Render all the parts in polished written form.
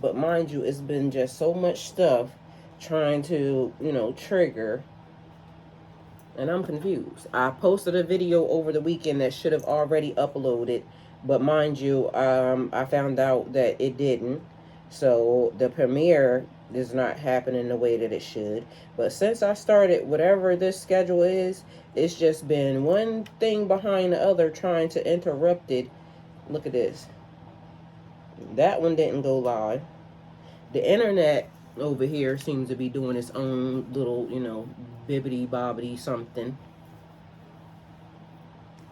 but mind you, it's been just so much stuff trying to, trigger, and I'm confused. I posted a video over the weekend that should have already uploaded, but mind you, I found out that it didn't. So the premiere is not happening the way that it should. But since I started, whatever this schedule is, it's just been one thing behind the other trying to interrupt it. Look at this. That one didn't go live. The internet over here seems to be doing its own little, bibbity bobbity something.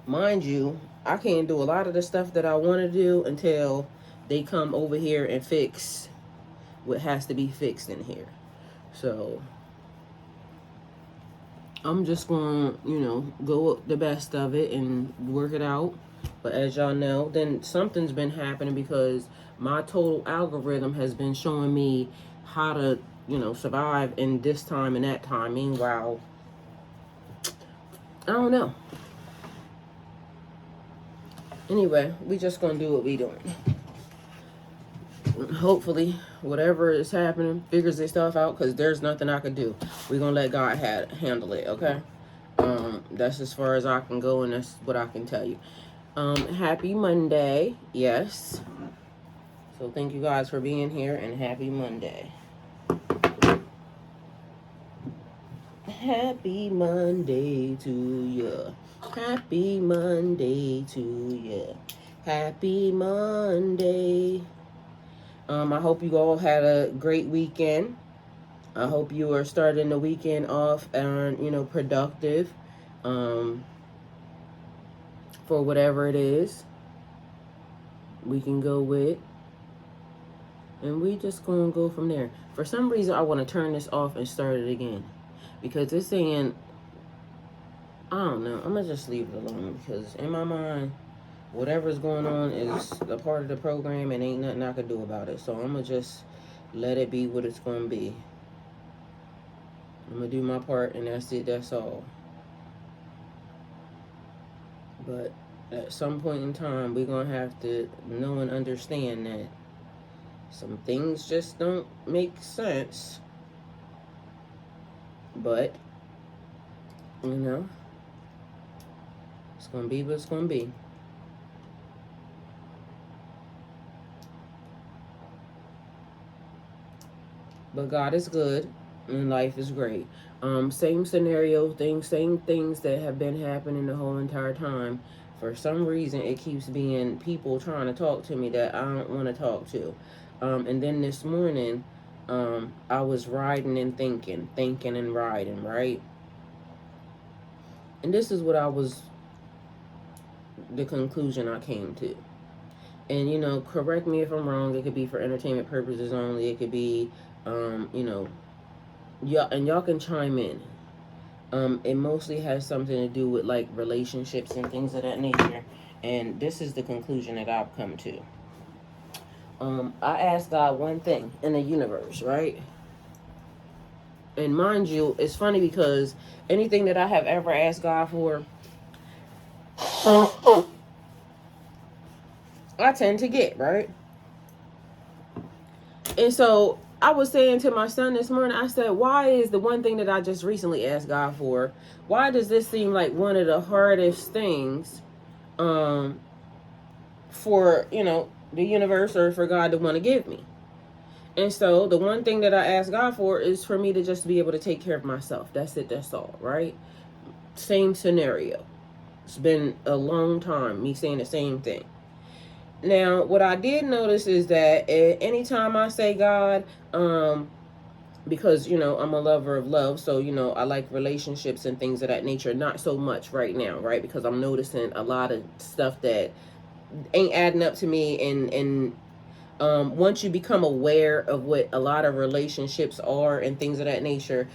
Mind you, I can't do a lot of the stuff that I want to do until they come over here and fix what has to be fixed in here. So I'm just going to, go with the best of it and work it out. But as y'all know, then something's been happening because my total algorithm has been showing me how to, survive in this time and that time. Meanwhile, I don't know. Anyway, we just gonna do what we doing. Hopefully, whatever is happening figures itself out, because there's nothing I can do. We're gonna let God handle it, okay? That's as far as I can go, and that's what I can tell you. Happy Monday, yes. So thank you guys for being here, and happy Monday. Happy Monday to you. Happy Monday to you. Happy Monday. I hope you all had a great weekend. I hope you are starting the weekend off and, productive. For whatever it is we can go with. And we just gonna go from there. For some reason, I want to turn this off and start it again. Because it's saying, I don't know. I'm going to just leave it alone. Because in my mind, whatever's going on is a part of the program and ain't nothing I can do about it. So I'm going to just let it be what it's going to be. I'm going to do my part and that's it. That's all. But at some point in time, we're going to have to know and understand that some things just don't make sense. But, it's going to be what it's going to be. But God is good and life is great. Same scenario things, same things that have been happening the whole entire time. For some reason, it keeps being people trying to talk to me that I don't want to talk to. And then this morning, I was riding and thinking and riding, right? And this is what the conclusion I came to. And, correct me if I'm wrong. It could be for entertainment purposes only. It could be, y'all can chime in. It mostly has something to do with, like, relationships and things of that nature. And this is the conclusion that I've come to. I asked God one thing in the universe, right? And mind you, it's funny because anything that I have ever asked God for, I tend to get, right? And so I was saying to my son this morning, I said, why is the one thing that I just recently asked God for, why does this seem like one of the hardest things for, the universe or for God to want to give me? And so the one thing that I asked God for is for me to just be able to take care of myself. That's it. That's all, right? Same scenario. It's been a long time, me saying the same thing. Now, what I did notice is that anytime I say God, because, I'm a lover of love. So, I like relationships and things of that nature. Not so much right now, right? Because I'm noticing a lot of stuff that ain't adding up to me. And once you become aware of what a lot of relationships are and things of that nature,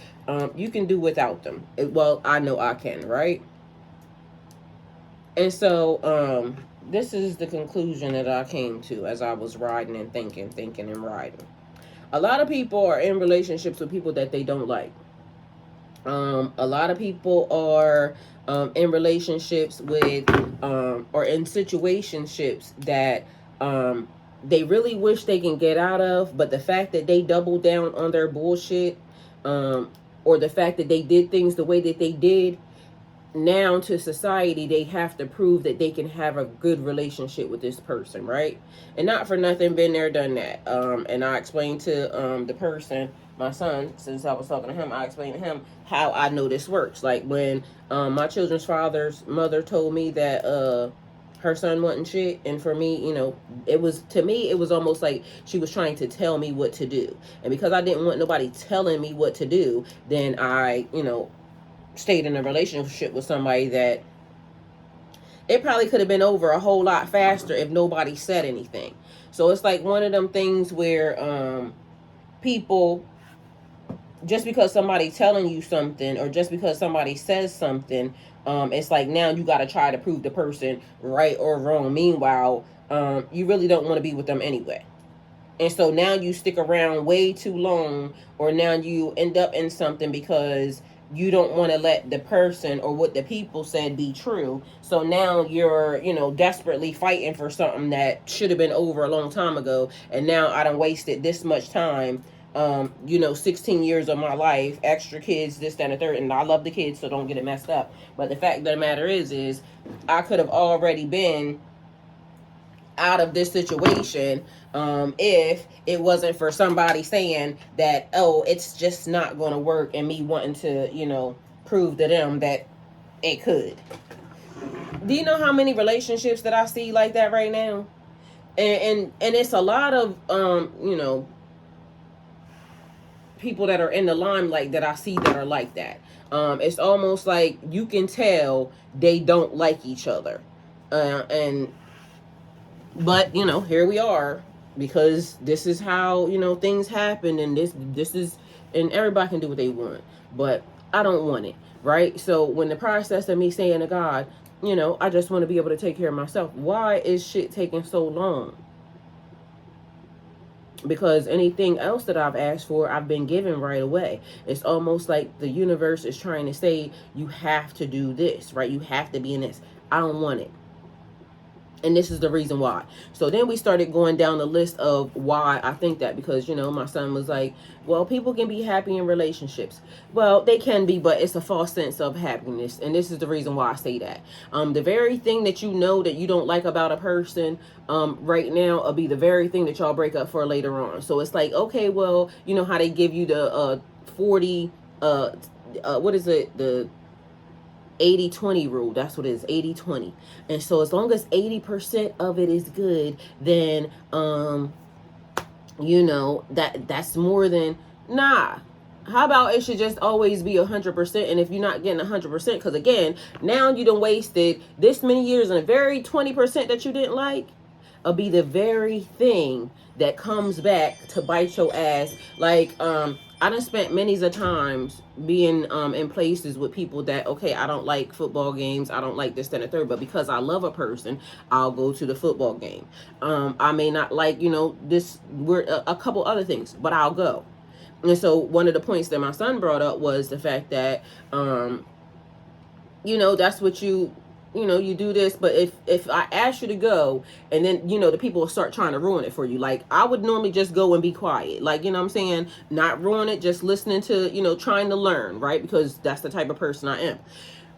you can do without them. Well, I know I can, right? And so this is the conclusion that I came to as I was riding and thinking and riding. A lot of people are in relationships with people that they don't like. A lot of people are in relationships with or in situationships that they really wish they can get out of, but the fact that they doubled down on their bullshit, or the fact that they did things the way that they did, now to society they have to prove that they can have a good relationship with this person, right? And not for nothing, been there, done that. And I explained to the person, my son, since I was talking to him, I explained to him how I know this works. Like when my children's father's mother told me that her son wasn't shit, and for me, it was, to me, it was almost like she was trying to tell me what to do. And because I didn't want nobody telling me what to do, then I stayed in a relationship with somebody that it probably could have been over a whole lot faster if nobody said anything. So it's like one of them things where people, just because somebody telling you something, or just because somebody says something, it's like now you got to try to prove the person right or wrong. Meanwhile, you really don't want to be with them anyway. And so now you stick around way too long, or now you end up in something because you don't want to let the person or what the people said be true. So now you're, desperately fighting for something that should have been over a long time ago. And now I done wasted this much time, 16 years of my life, extra kids, this, that, and the third. And I love the kids, so don't get it messed up. But the fact of the matter is I could have already been out of this situation if it wasn't for somebody saying that, oh, it's just not going to work, and me wanting to prove to them that it could. Do you know how many relationships that I see like that right now? And it's a lot of people that are in the limelight that I see that are like that. It's almost like you can tell they don't like each other, but here we are, because this is how things happen, and this is, and everybody can do what they want, but I don't want it, right? So when the process of me saying to God, I just want to be able to take care of myself, why is shit taking so long? Because anything else that I've asked for, I've been given right away. It's almost like the universe is trying to say, you have to do this, right? You have to be in this. I don't want it. And this is the reason why. So then we started going down the list of why I think that, because, my son was like, well, people can be happy in relationships. Well, they can be, but it's a false sense of happiness. And this is the reason why I say that. The very thing that that you don't like about a person right now will be the very thing that y'all break up for later on. So it's like, okay, well, you know how they give you the 40, what is it? The 80-20 rule. That's what it is, 80-20. And so as long as 80% of it is good, then that's more than, nah. How about it should just always be 100%? And if you're not getting 100%, because again, now you done wasted this many years, and the very 20% that you didn't like will be the very thing that comes back to bite your ass. Like I done spent many's a times being in places with people that, okay, I don't like football games, I don't like this, that, and the third, but because I love a person, I'll go to the football game. I may not like, this, a couple other things, but I'll go. And so one of the points that my son brought up was the fact that, that's what you do this, but if I ask you to go, and then the people will start trying to ruin it for you. Like I would normally just go and be quiet, like what I'm saying, not ruin it, just listening to trying to learn, right? Because that's the type of person I am.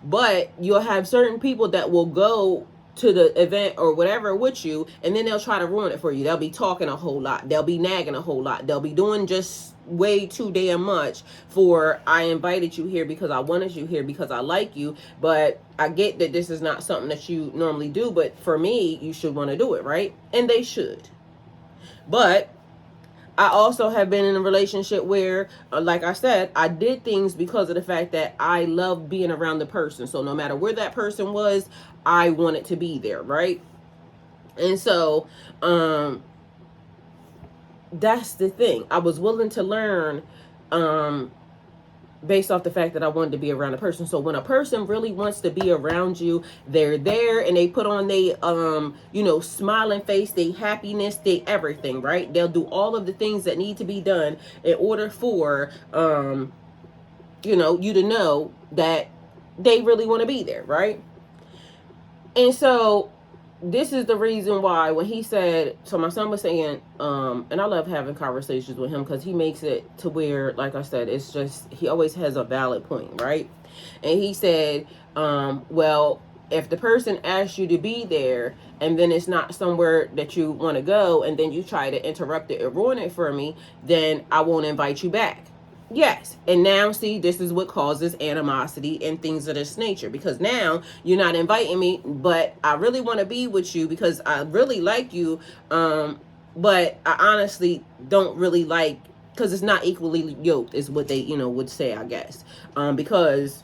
But you'll have certain people that will go to the event or whatever with you, and then they'll try to ruin it for you. They'll be talking a whole lot, they'll be nagging a whole lot, they'll be doing just way too damn much for, I invited you here because I wanted you here because I like you, but I get that this is not something that you normally do, but for me, you should want to do it, right? And they should. But I also have been in a relationship where, like I said, I did things because of the fact that I love being around the person. So no matter where that person was, I wanted to be there, right? And so that's the thing. I was willing to learn based off the fact that I wanted to be around a person. So when a person really wants to be around you, they're there and they put on they smiling face, they happiness, they everything, right? They'll do all of the things that need to be done in order for you to know that they really want to be there, right? And so this is the reason why when he said, so my son was saying, and I love having conversations with him because he makes it to where, like I said, it's just, he always has a valid point, right? And he said, well, if the person asks you to be there and then it's not somewhere that you want to go and then you try to interrupt it or ruin it for me, then I won't invite you back. Yes. And now, see, this is what causes animosity and things of this nature, because now you're not inviting me, but I really want to be with you because I really like you. But I honestly don't really like, because it's not equally yoked is what they, would say, I guess. Because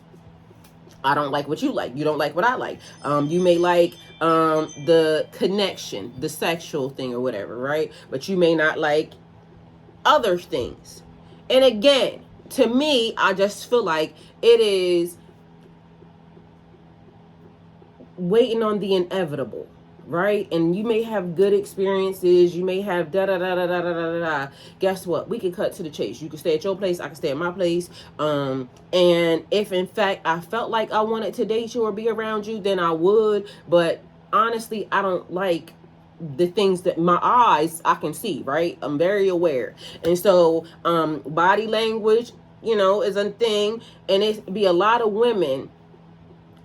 I don't like what you like. You don't like what I like. You may like the connection, the sexual thing or whatever, right? But you may not like other things. And again, to me, I just feel like it is waiting on the inevitable, right? And you may have good experiences. You may have da-da-da-da-da-da-da-da. Guess what? We can cut to the chase. You can stay at your place. I can stay at my place. And if, in fact, I felt like I wanted to date you or be around you, then I would. But honestly, I don't like the things that my eyes I can see, right? I'm very aware. And so body language, is a thing. And it be a lot of women,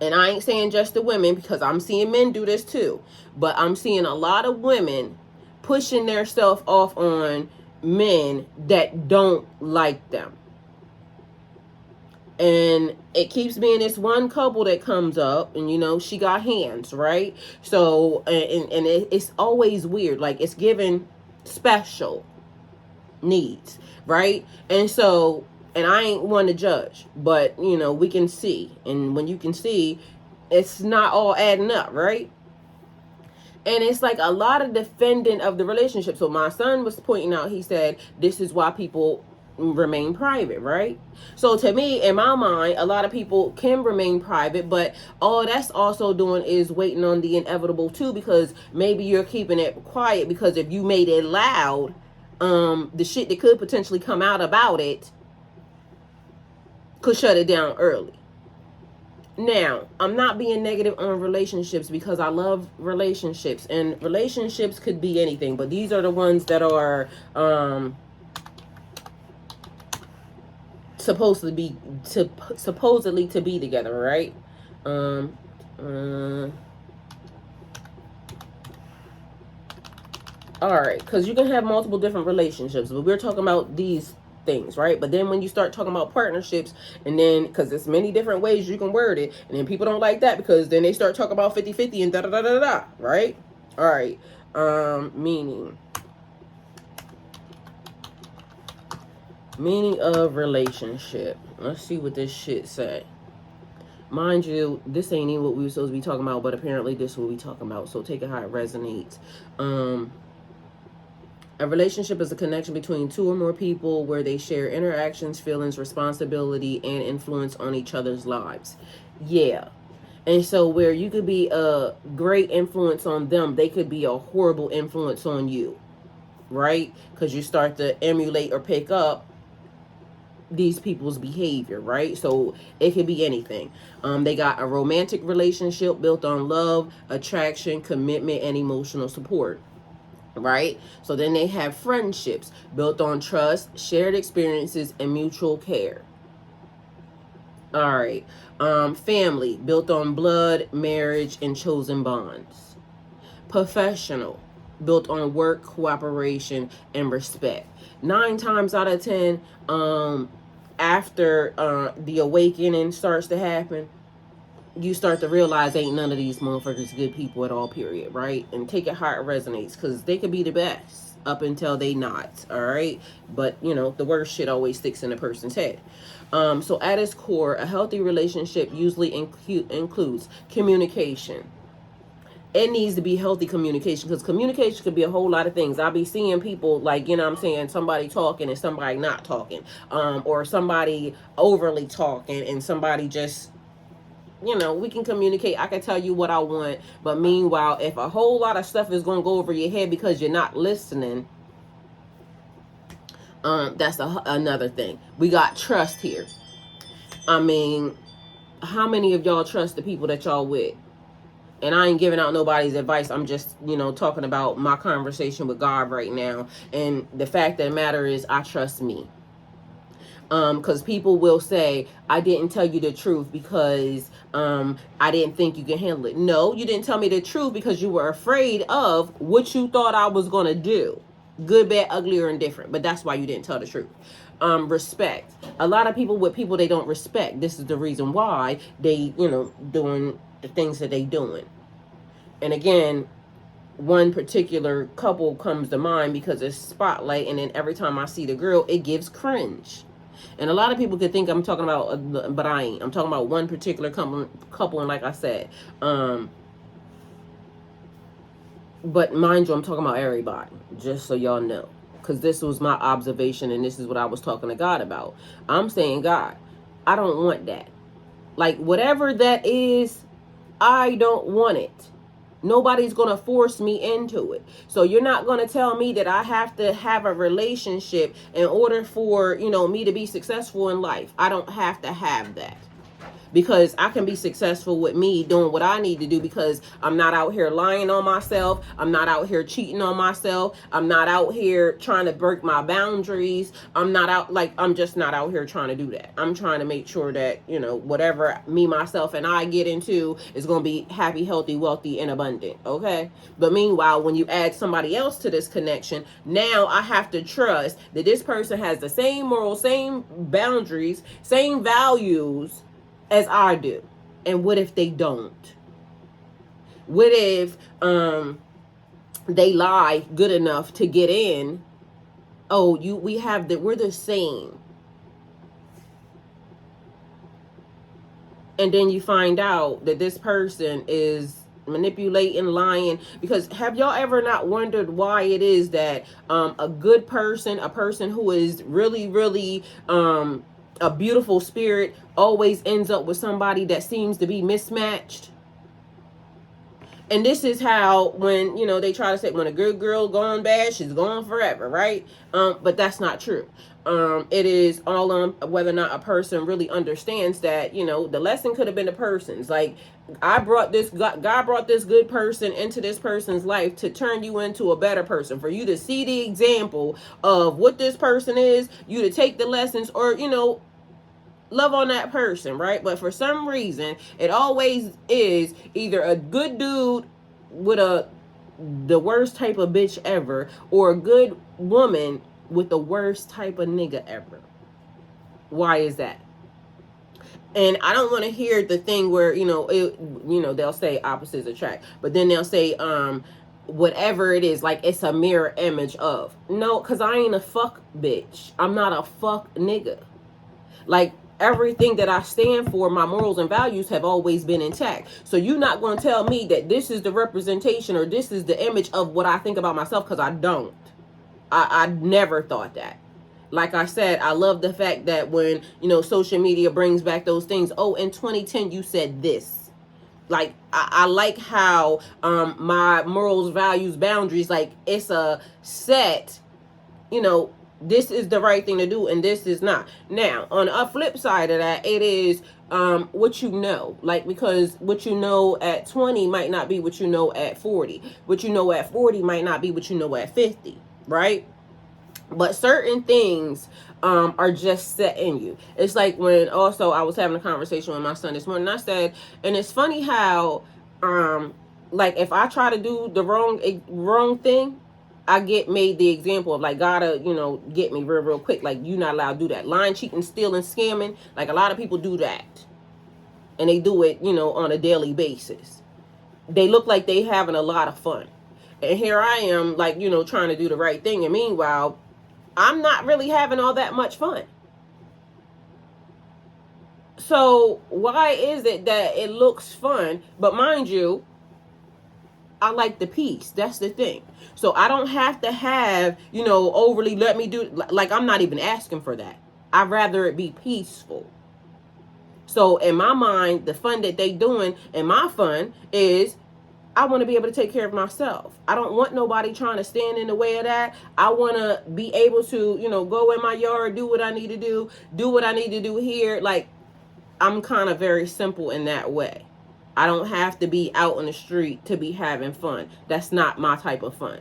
and I ain't saying just the women because I'm seeing men do this too, but I'm seeing a lot of women pushing their self off on men that don't like them. And it keeps being this one couple that comes up and, she got hands, right? So, and it's always weird. Like, it's given special needs, right? And so, and I ain't one to judge, but, we can see. And when you can see, it's not all adding up, right? And it's like a lot of defending of the relationship. So my son was pointing out, he said, this is why people remain private, right? So to me, in my mind, a lot of people can remain private, but all that's also doing is waiting on the inevitable too, because maybe you're keeping it quiet because if you made it loud, the shit that could potentially come out about it could shut it down early. Now, I'm not being negative on relationships because I love relationships, and relationships could be anything, but these are the ones that are supposedly to be together, right? All right, because you can have multiple different relationships, but we're talking about these things, right? But then when you start talking about partnerships, and then because there's many different ways you can word it, and then people don't like that because then they start talking about 50-50 and da-da-da-da-da, right? All right. Meaning of relationship. Let's see what this shit say. Mind you, this ain't even what we were supposed to be talking about, but apparently this is what we talking about, so take it how it resonates. A relationship is a connection between two or more people where they share interactions, feelings, responsibility, and influence on each other's lives. Yeah. And so where you could be a great influence on them, they could be a horrible influence on you, right? Because you start to emulate or pick up these people's behavior, right? So it could be anything. They got a romantic relationship built on love, attraction, commitment, and emotional support. Right? So then they have friendships built on trust, shared experiences, and mutual care. All right. Family built on blood, marriage, and chosen bonds. Professional built on work, cooperation, and respect. 9 times out of 10, after the awakening starts to happen, you start to realize ain't none of these motherfuckers good people at all, period, right? And take it how it resonates, because they could be the best up until they not, all right? But, the worst shit always sticks in a person's head. So at its core, a healthy relationship usually includes communication. It needs to be healthy communication, because communication could be a whole lot of things. I'll be seeing people like, somebody talking and somebody not talking, or somebody overly talking and somebody just, we can communicate. I can tell you what I want, but meanwhile, if a whole lot of stuff is going to go over your head because you're not listening, that's another thing. We got trust here. I mean, how many of y'all trust the people that y'all with? And I ain't giving out nobody's advice. I'm just, talking about my conversation with God right now. And the fact of the matter is, I trust me. Because people will say, I didn't tell you the truth because I didn't think you could handle it. No, you didn't tell me the truth because you were afraid of what you thought I was going to do. Good, bad, ugly, or indifferent. But that's why you didn't tell the truth. Respect. A lot of people with people they don't respect. This is the reason why they, doing the things that they doing. And again, one particular couple comes to mind because it's Spotlight, and then every time I see the girl, it gives cringe. And a lot of people could think I'm talking about, but I ain't. I'm talking about one particular couple, and like I said, but mind you, I'm talking about everybody, just so y'all know. Because this was my observation, and this is what I was talking to God about. I'm saying, God, I don't want that. Like, whatever that is, I don't want it. Nobody's going to force me into it. So you're not going to tell me that I have to have a relationship in order for, me to be successful in life. I don't have to have that. Because I can be successful with me doing what I need to do, because I'm not out here lying on myself. I'm not out here cheating on myself. I'm not out here trying to break my boundaries. I'm just not out here trying to do that. I'm trying to make sure that, whatever me, myself, and I get into is going to be happy, healthy, wealthy, and abundant. Okay. But meanwhile, when you add somebody else to this connection, now I have to trust that this person has the same morals, same boundaries, same values as I do. And what if they don't? What if they lie good enough to get in? Oh, we're the same. And then you find out that this person is manipulating, lying. Because have y'all ever not wondered why it is that a good person, a person who is really, really a beautiful spirit, always ends up with somebody that seems to be mismatched? And this is how, when, they try to say, when a good girl gone bad, she's gone forever, right? But that's not true. It is all on whether or not a person really understands that, the lesson could have been the person's. Like, God brought this good person into this person's life to turn you into a better person, for you to see the example of what this person is, you to take the lessons, or, love on that person, right? But for some reason, it always is either a good dude with the worst type of bitch ever, or a good woman with the worst type of nigga ever. Why is that? And I don't want to hear the thing where, they'll say opposites attract, but then they'll say, whatever it is, like it's a mirror image of. No, because I ain't a fuck bitch. I'm not a fuck nigga. Like, everything that I stand for, my morals and values have always been intact. So you're not going to tell me that this is the representation or this is the image of what I think about myself, because I don't. I never thought that. Like I said, I love the fact that when, social media brings back those things. Oh, in 2010, you said this. Like, I like how my morals, values, boundaries, like, it's a set, this is the right thing to do and this is not. Now, on a flip side of that, it is what you know. Like, because what you know at 20 might not be what you know at 40. What you know at 40 might not be what you know at 50, right? But certain things are just set in you. It's like when also I was having a conversation with my son this morning. I said, and it's funny how, like, if I try to do the wrong thing, I get made the example of, like, gotta, get me real quick. Like, you not allowed to do that. Lying, cheating, stealing, scamming. Like, a lot of people do that. And they do it, on a daily basis. They look like they having a lot of fun. And here I am, like, trying to do the right thing. And meanwhile, I'm not really having all that much fun. So why is it that it looks fun? But mind you, I like the peace. That's the thing. So I don't have to have, overly let me do, like, I'm not even asking for that. I'd rather it be peaceful. So in my mind, the fun that they doing and my fun is, I want to be able to take care of myself. I don't want nobody trying to stand in the way of that. I want to be able to, go in my yard, do what I need to do what I need to do here. Like, I'm kind of very simple in that way. I don't have to be out on the street to be having fun. That's not my type of fun.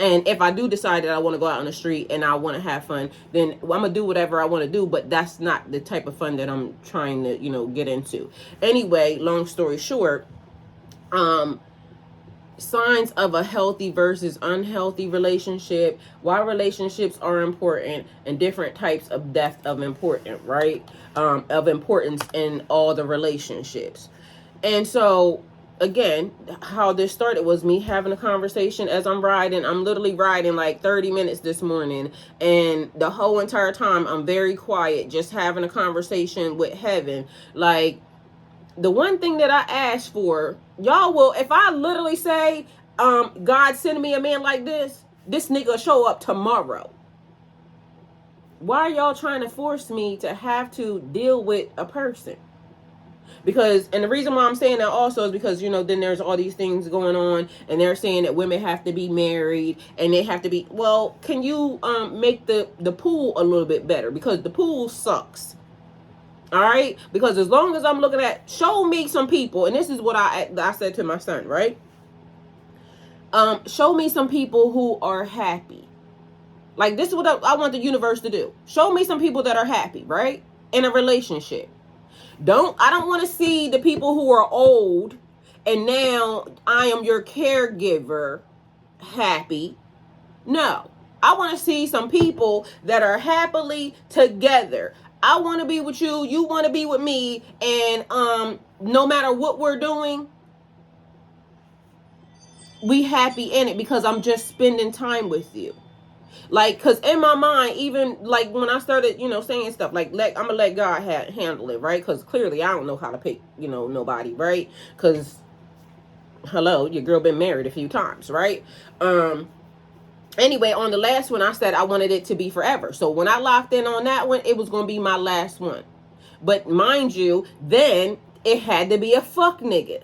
And if I do decide that I want to go out on the street and I want to have fun, then I'm going to do whatever I want to do. But that's not the type of fun that I'm trying to, get into. Anyway, long story short, signs of a healthy versus unhealthy relationship, why relationships are important, and different types of depth of important, right? Of importance in all the relationships. And so, again, how this started was me having a conversation as I'm riding. I'm literally riding like 30 minutes this morning, and the whole entire time I'm very quiet, just having a conversation with heaven. Like, the one thing that I asked for, y'all will, if I literally say, God send me a man like this nigga show up tomorrow. Why are y'all trying to force me to have to deal with a person? Because, and the reason why I'm saying that also is because, then there's all these things going on, and they're saying that women have to be married, and they have to be, well, can you make the pool a little bit better? Because the pool sucks. All right? Because as long as I'm looking at, show me some people, and this is what I said to my son, right? Show me some people who are happy. Like, this is what I want the universe to do. Show me some people that are happy, right? In a relationship. I don't want to see the people who are old and now I am your caregiver happy. No. I want to see some people that are happily together. I want to be with you, you want to be with me, and no matter what we're doing, we happy in it because I'm just spending time with you. Like, because in my mind, even like when I started, saying stuff like, I'm gonna let God handle it, right? Because clearly I don't know how to pick, nobody, right? Because hello, your girl been married a few times, right? Anyway, on the last one, I said I wanted it to be forever. So when I locked in on that one, it was gonna be my last one. But mind you, then it had to be a fuck nigga.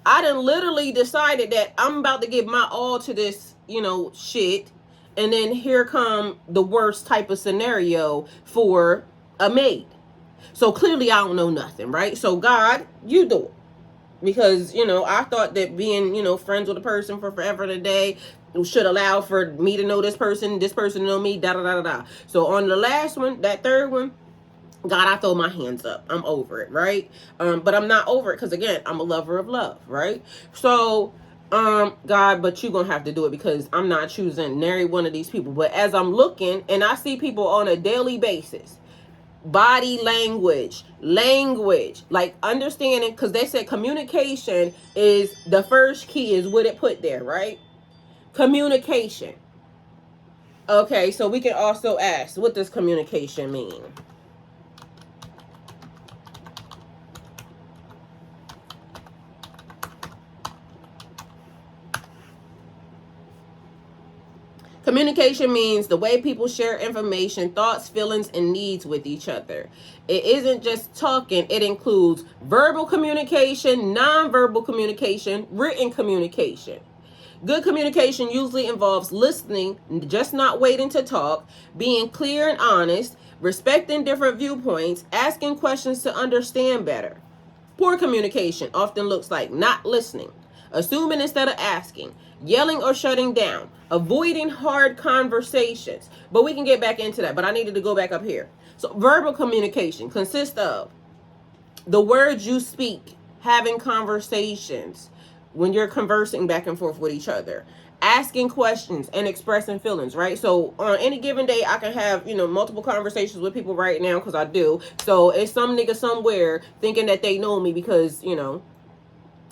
I done literally decided that I'm about to give my all to this, shit. And then here come the worst type of scenario for a mate. So clearly I don't know nothing, right? So God, you do it. Because, I thought that being, friends with a person for forever and a day should allow for me to know this person to know me, da da da da da. So on the last one, that third one, God, I throw my hands up. I'm over it, right? But I'm not over it because, again, I'm a lover of love, right? So, God, but you're going to have to do it because I'm not choosing nary one of these people. But as I'm looking and I see people on a daily basis, body language, like understanding, because they said communication is the first key is what it put there, right? Communication. Okay, so we can also ask, what does communication mean? Communication means the way people share information, thoughts, feelings, and needs with each other. It isn't just talking. It includes verbal communication, nonverbal communication, written communication. Good communication usually involves listening, just not waiting to talk, being clear and honest, respecting different viewpoints, asking questions to understand better. Poor communication often looks like not listening, assuming instead of asking, yelling or shutting down, avoiding hard conversations. But we can get back into that, but I needed to go back up here. So verbal communication consists of the words you speak, having conversations when you're conversing back and forth with each other, asking questions and expressing feelings, right? So on any given day, I can have, multiple conversations with people right now because I do. So it's some nigga somewhere thinking that they know me because,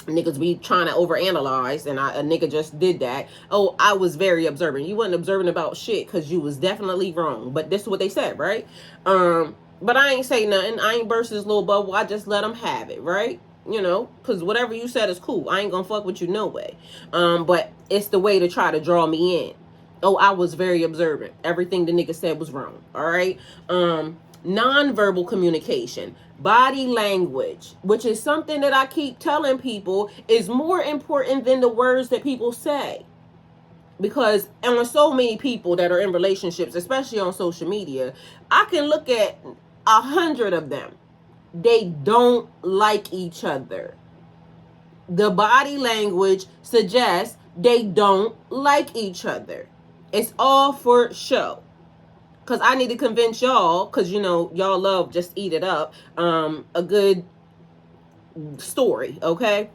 niggas be trying to overanalyze, and a nigga just did that. Oh, I was very observant. You wasn't observant about shit because you was definitely wrong. But this is what they said, right? But I ain't say nothing. I ain't burst this little bubble. I just let them have it, right? Because whatever you said is cool. I ain't gonna fuck with you no way. But it's the way to try to draw me in. Oh, I was very observant. Everything the nigga said was wrong. All right. Nonverbal communication, body language, which is something that I keep telling people is more important than the words that people say. Because on so many people that are in relationships, especially on social media, I can look at 100 of them. They don't like each other. The body language suggests they don't like each other. It's all for show. Because I need to convince y'all, because, y'all love just eat it up, a good story, okay?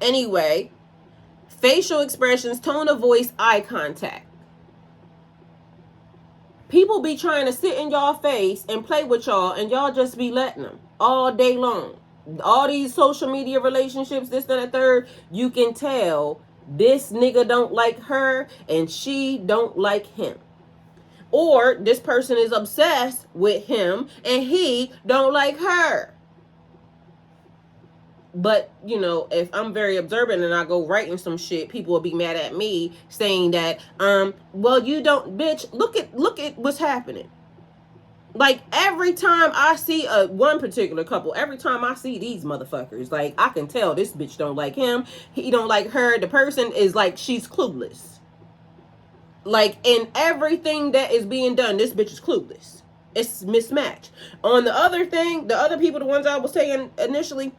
Anyway, facial expressions, tone of voice, eye contact. People be trying to sit in y'all face and play with y'all, and y'all just be letting them all day long. All these social media relationships, this, that, and the third, you can tell this nigga don't like her and she don't like him. Or this person is obsessed with him and he don't like her. But, if I'm very observant and I go writing some shit, people will be mad at me saying that, well, you don't, bitch, look at what's happening. Like, every time I see one particular couple, every time I see these motherfuckers, like, I can tell this bitch don't like him, he don't like her, the person is like, she's clueless. Like, in everything that is being done, this bitch is clueless. It's mismatched. On the other thing, the other people, the ones I was saying initially,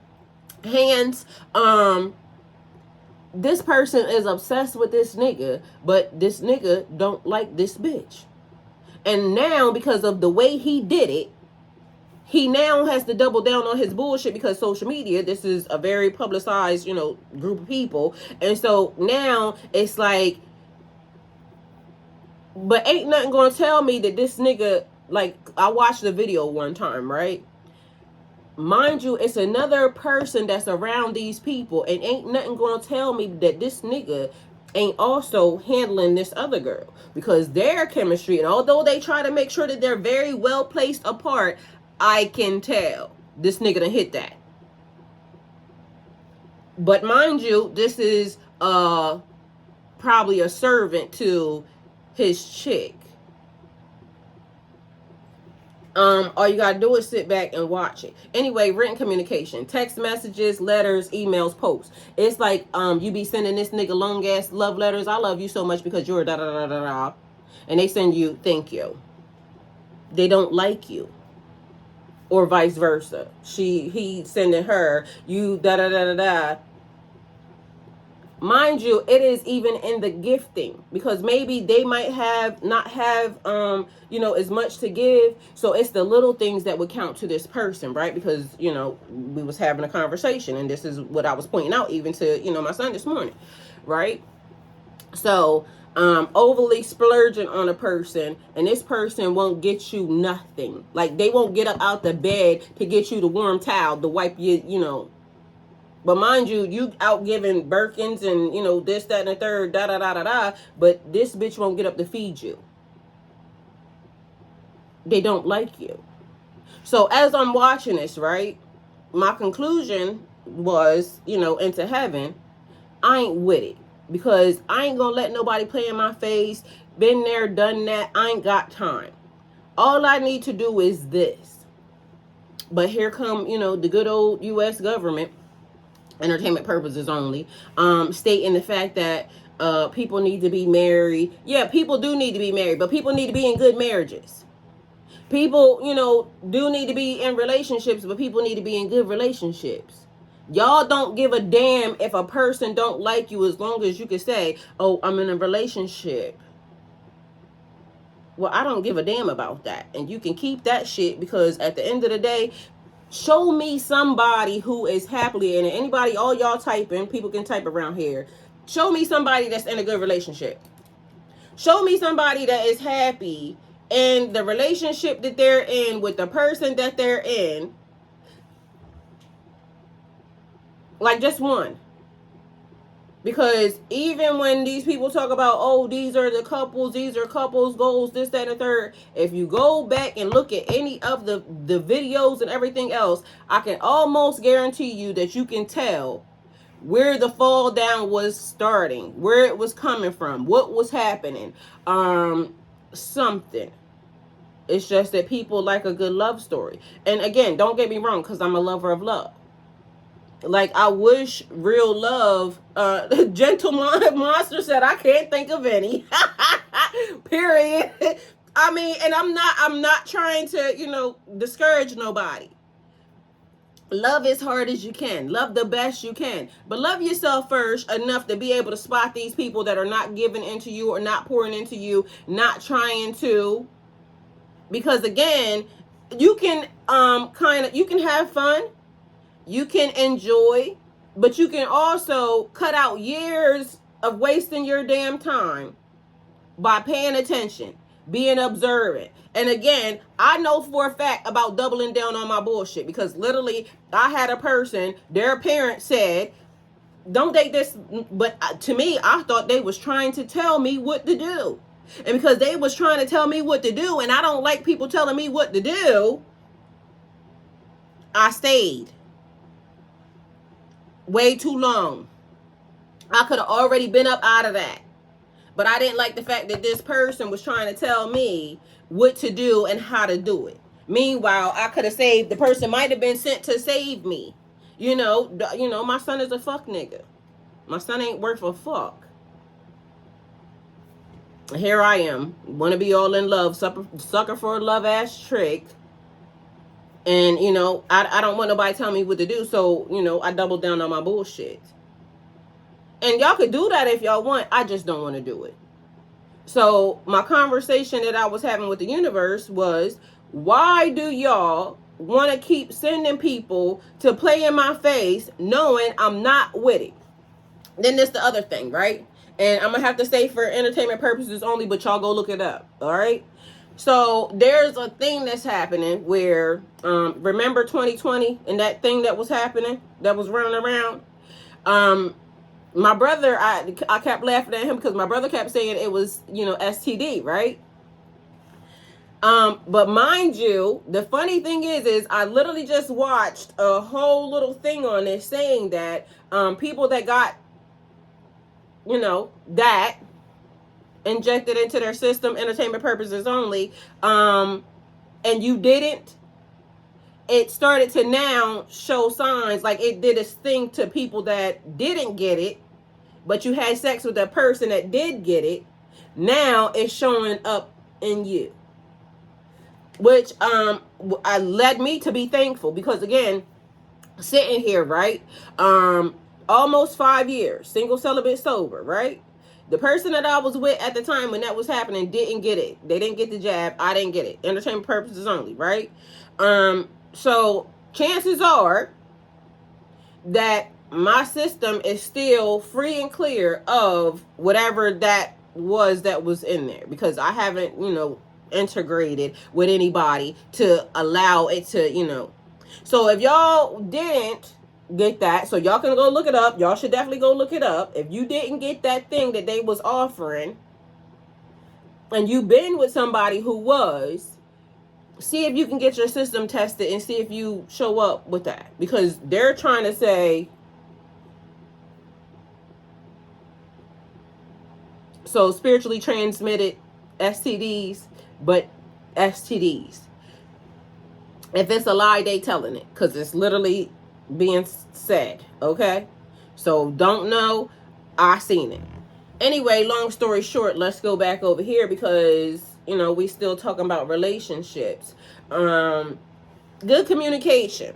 hands, this person is obsessed with this nigga, but this nigga don't like this bitch. And now, because of the way he did it, he now has to double down on his bullshit, because social media, this is a very publicized, group of people. And so now it's like, but ain't nothing gonna tell me that this nigga, like, I watched the video one time, right? Mind you, it's another person that's around these people, and ain't nothing gonna tell me that this nigga ain't also handling this other girl, because their chemistry, and although they try to make sure that they're very well placed apart, I can tell this nigga done hit that. But mind you, this is probably a servant to his chick. All you gotta do is sit back and watch it. Anyway, written communication, text messages, letters, emails, posts. It's like, you be sending this nigga long ass love letters. I love you so much because you're da da da da da, and they send you thank you. They don't like you, or vice versa. He sending her you da da da da da. Mind you, it is even in the gifting, because maybe they might not have as much to give, so it's the little things that would count to this person, right? Because we was having a conversation, and this is what I was pointing out even to my son this morning, right? So overly splurging on a person, and this person won't get you nothing. Like, they won't get up out the bed to get you the warm towel to wipe you. But mind you, you out giving Birkins and, this, that, and the third, da, da, da, da, da. But this bitch won't get up to feed you. They don't like you. So as I'm watching this, right, my conclusion was, into heaven, I ain't with it. Because I ain't gonna let nobody play in my face. Been there, done that. I ain't got time. All I need to do is this. But here come, the good old U.S. government, entertainment purposes only, stating the fact that people need to be married. Yeah, people do need to be married, but people need to be in good marriages. People, do need to be in relationships, but people need to be in good relationships. Y'all don't give a damn if a person don't like you, as long as you can say, oh, I'm in a relationship. Well, I don't give a damn about that. And you can keep that shit, because at the end of the day, show me somebody who is happily in it. Anybody, all y'all typing, people can type around here. Show me somebody that's in a good relationship. Show me somebody that is happy in the relationship that they're in with the person that they're in. Like, just one. Because even when these people talk about, oh, these are couples goals, this, that, and the third, if you go back and look at any of the videos and everything else, I can almost guarantee you that you can tell where the fall down was starting, where it was coming from, what was happening, something. It's just that people like a good love story. And again, don't get me wrong, because I'm a lover of love. Like, I wish real love, Gentle Monster said, I can't think of any. Period. And I'm not trying to, discourage nobody. Love as hard as you can. Love the best you can. But love yourself first enough to be able to spot these people that are not giving into you or not pouring into you, not trying to. Because again, you can you can have fun, you can enjoy, but you can also cut out years of wasting your damn time by paying attention, being observant. And again, I know for a fact about doubling down on my bullshit, because literally I had a person, their parent said, don't date this, but to me, I thought they was trying to tell me what to do. And because they was trying to tell me what to do, and I don't like people telling me what to do, I stayed way too long. I could have already been up out of that. But I didn't like the fact that this person was trying to tell me what to do and how to do it. Meanwhile, I could have saved, the person might have been sent to save me. You know, my son is a fuck nigga. My son ain't worth a fuck. Here I am, want to be all in love, sucker for a love ass trick. And, I don't want nobody telling me what to do. So, I doubled down on my bullshit. And y'all could do that if y'all want. I just don't want to do it. So my conversation that I was having with the universe was, why do y'all want to keep sending people to play in my face knowing I'm not with it? Then there's the other thing, right? And I'm going to have to say for entertainment purposes only, but y'all go look it up, all right? So there's a thing that's happening where, remember 2020 and that thing that was happening, that was running around? My brother, I kept laughing at him because my brother kept saying it was, STD, right? But mind you, the funny thing is I literally just watched a whole little thing on this saying that people that got, that injected into their system, entertainment purposes only, and you didn't, it started to now show signs, like it did its thing to people that didn't get it, but you had sex with a person that did get it. Now it's showing up in you, which led me to be thankful, because again, sitting here, right, almost 5 years, single, celibate, sober, right? The person that I was with at the time when that was happening didn't get it. They didn't get the jab. I didn't get it. Entertainment purposes only, right? So chances are that my system is still free and clear of whatever that was in there, because I haven't, integrated with anybody to allow it to, So if y'all didn't get that, so y'all can go look it up. Y'all should definitely go look it up. If you didn't get that thing that they was offering, and you've been with somebody who was, see if you can get your system tested and see if you show up with that, because they're trying to say, so spiritually transmitted STDs, but STDs. If it's a lie, they telling it, because it's literally being said, okay? So don't know, I seen it. Anyway, long story short, let's go back over here, because, we still talking about relationships. Good communication.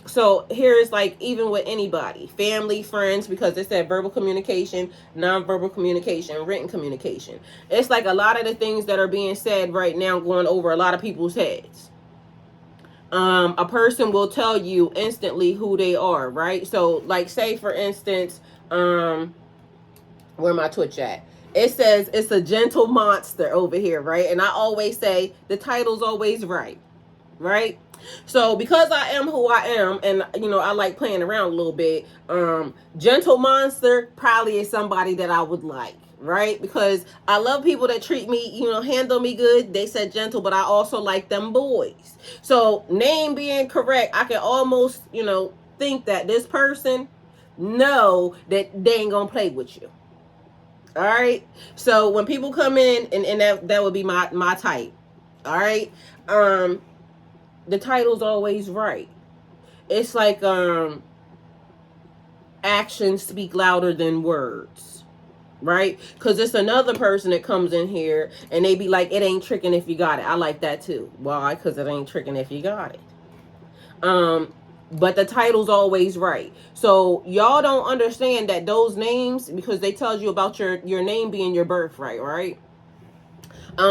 So here's like, even with anybody, family, friends, because it said verbal communication, nonverbal communication, written communication. It's like a lot of the things that are being said right now going over a lot of people's heads. A person will tell you instantly who they are, right? So like, say for instance, where my Twitch at? It says it's a gentle monster over here, right? And I always say the title's always right, right? So because I am who I am, and I like playing around a little bit, gentle monster probably is somebody that I would like, right? Because I love people that treat me, handle me good. They said gentle, but I also like them boys. So name being correct, I can almost, think that this person know that they ain't gonna play with you. All right. So when people come in, and that would be my type. All right. The title's always right. It's like actions speak louder than words, right? Because it's another person that comes in here and they be like, it ain't tricking if you got it. I like that too. Why? Because it ain't tricking if you got it. but the title's always right. So y'all don't understand that those names, because they tell you about your name being your birthright, right?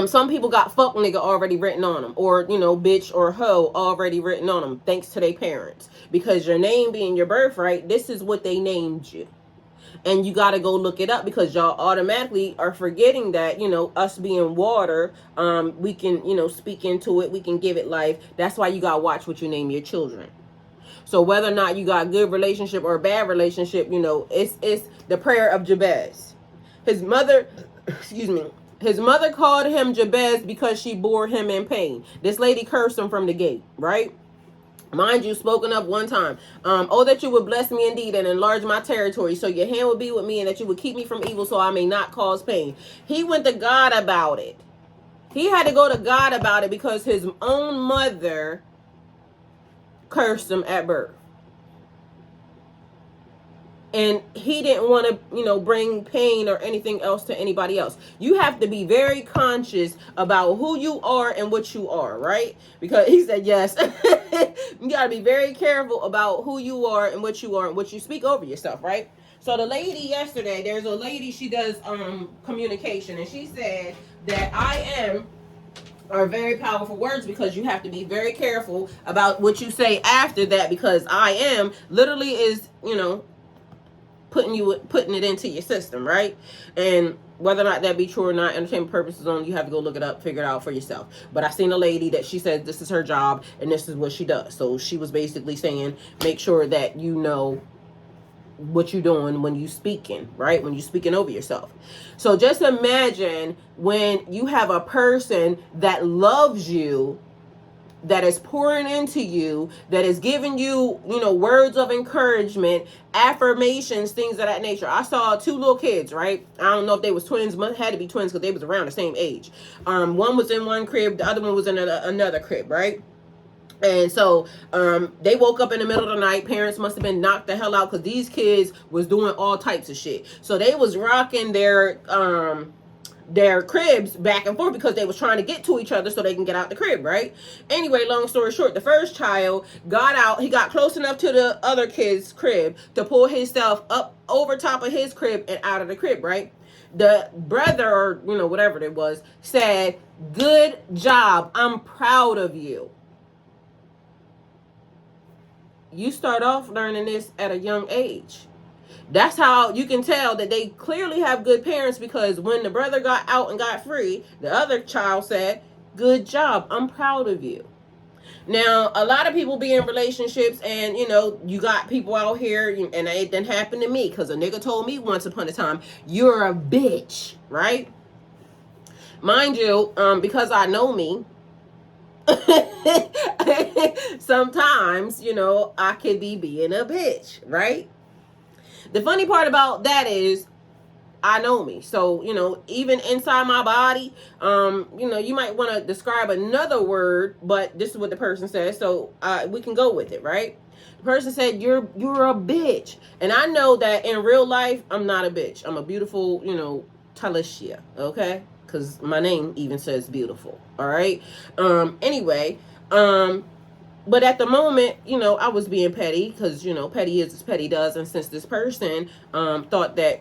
Some people got fuck nigga already written on them, or bitch or hoe already written on them, thanks to their parents. Because your name being your birthright, this is what they named you. And you got to go look it up, because y'all automatically are forgetting that, us being water, we can, speak into it, we can give it life. That's why you got to watch what you name your children. So whether or not you got a good relationship or a bad relationship, it's the prayer of Jabez. His mother, excuse me, his mother called him Jabez because she bore him in pain. This lady cursed him from the gate, right? Mind you, spoken up one time. Oh, that you would bless me indeed and enlarge my territory, so your hand would be with me, and that you would keep me from evil, so I may not cause pain. He went to God about it. He had to go to God about it because his own mother cursed him at birth. And he didn't want to, bring pain or anything else to anybody else. You have to be very conscious about who you are and what you are, right? Because he said yes. You got to be very careful about who you are and what you are and what you speak over yourself, right? So the lady yesterday, there's a lady, she does communication, and she said that I am are very powerful words, because you have to be very careful about what you say after that, because I am literally is, putting it into your system, right? And whether or not that be true or not, entertainment purposes only, you have to go look it up, figure it out for yourself. But I seen a lady that she said this is her job and this is what she does. So she was basically saying, make sure that you know what you're doing when you speaking, right? When you speaking over yourself. So just imagine when you have a person that loves you, that is pouring into you, that is giving you, words of encouragement, affirmations, things of that nature. I saw two little kids, right? I don't know if they was twins, but had to be twins because they was around the same age. One was in one crib, the other one was in another crib, right? And so they woke up in the middle of the night. Parents must have been knocked the hell out, because these kids was doing all types of shit. So they was rocking their cribs back and forth because they was trying to get to each other so they can get out the crib, right? Anyway, long story short, the first child got out. He got close enough to the other kid's crib to pull himself up over top of his crib and out of the crib, right? The brother, or whatever it was, said, "Good job. I'm proud of you." You start off learning this at a young age. That's how you can tell that they clearly have good parents, because when the brother got out and got free, the other child said, "Good job. I'm proud of you." Now, a lot of people be in relationships, and you got people out here, and it didn't happen to me, because a nigga told me once upon a time, "You're a bitch," right? Mind you, because I know me, sometimes, I could be being a bitch, right? The funny part about that is I know me. So, even inside my body, you might want to describe another word, but this is what the person says. So we can go with it, right? The person said, you're a bitch. And I know that in real life, I'm not a bitch. I'm a beautiful, Tylishia, okay? Because my name even says beautiful, all right? Anyway, but at the moment, I was being petty, because, petty is as petty does. And since this person thought that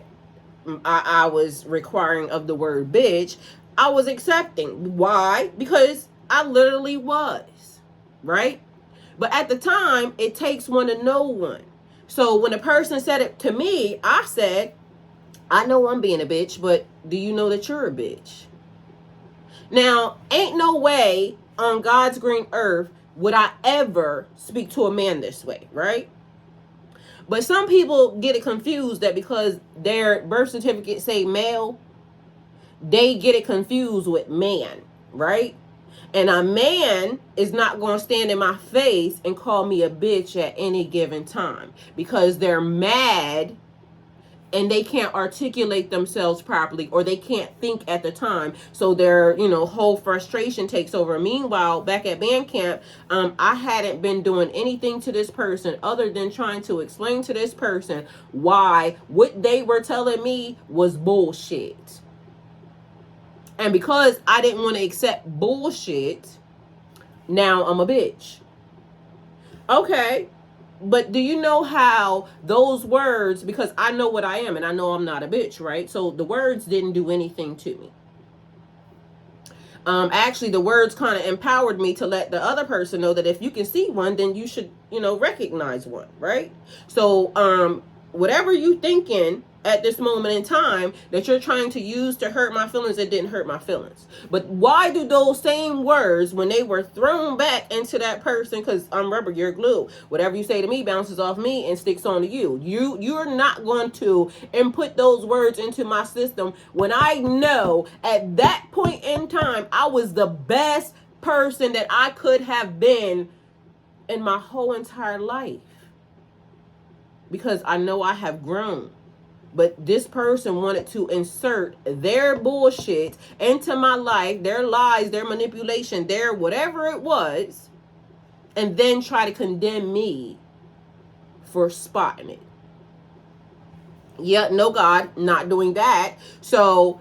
I was requiring of the word bitch, I was accepting. Why? Because I literally was, right? But at the time, it takes one to know one. So when a person said it to me, I said, "I know I'm being a bitch, but do you know that you're a bitch?" Now, ain't no way on God's green earth would I ever speak to a man this way, right? But some people get it confused that because their birth certificate say male, they get it confused with man, right? And a man is not going to stand in my face and call me a bitch at any given time, because they're mad and they can't articulate themselves properly, or they can't think at the time. So their, whole frustration takes over. Meanwhile, back at band camp, I hadn't been doing anything to this person other than trying to explain to this person why what they were telling me was bullshit. And because I didn't want to accept bullshit, now I'm a bitch. Okay. But do you know how those words, because I know what I am and I know I'm not a bitch, right? So the words didn't do anything to me. Actually, the words kind of empowered me to let the other person know that if you can see one, then you should, recognize one, right? So, whatever you thinking at this moment in time that you're trying to use to hurt my feelings, it didn't hurt my feelings. But why do those same words, when they were thrown back into that person, because I'm rubber, you're glue. Whatever you say to me bounces off me and sticks onto you. You're not going to input those words into my system when I know at that point in time I was the best person that I could have been in my whole entire life. Because I know I have grown. But this person wanted to insert their bullshit into my life, their lies, their manipulation, their whatever it was, and then try to condemn me for spotting it. Yeah, no, God, not doing that. So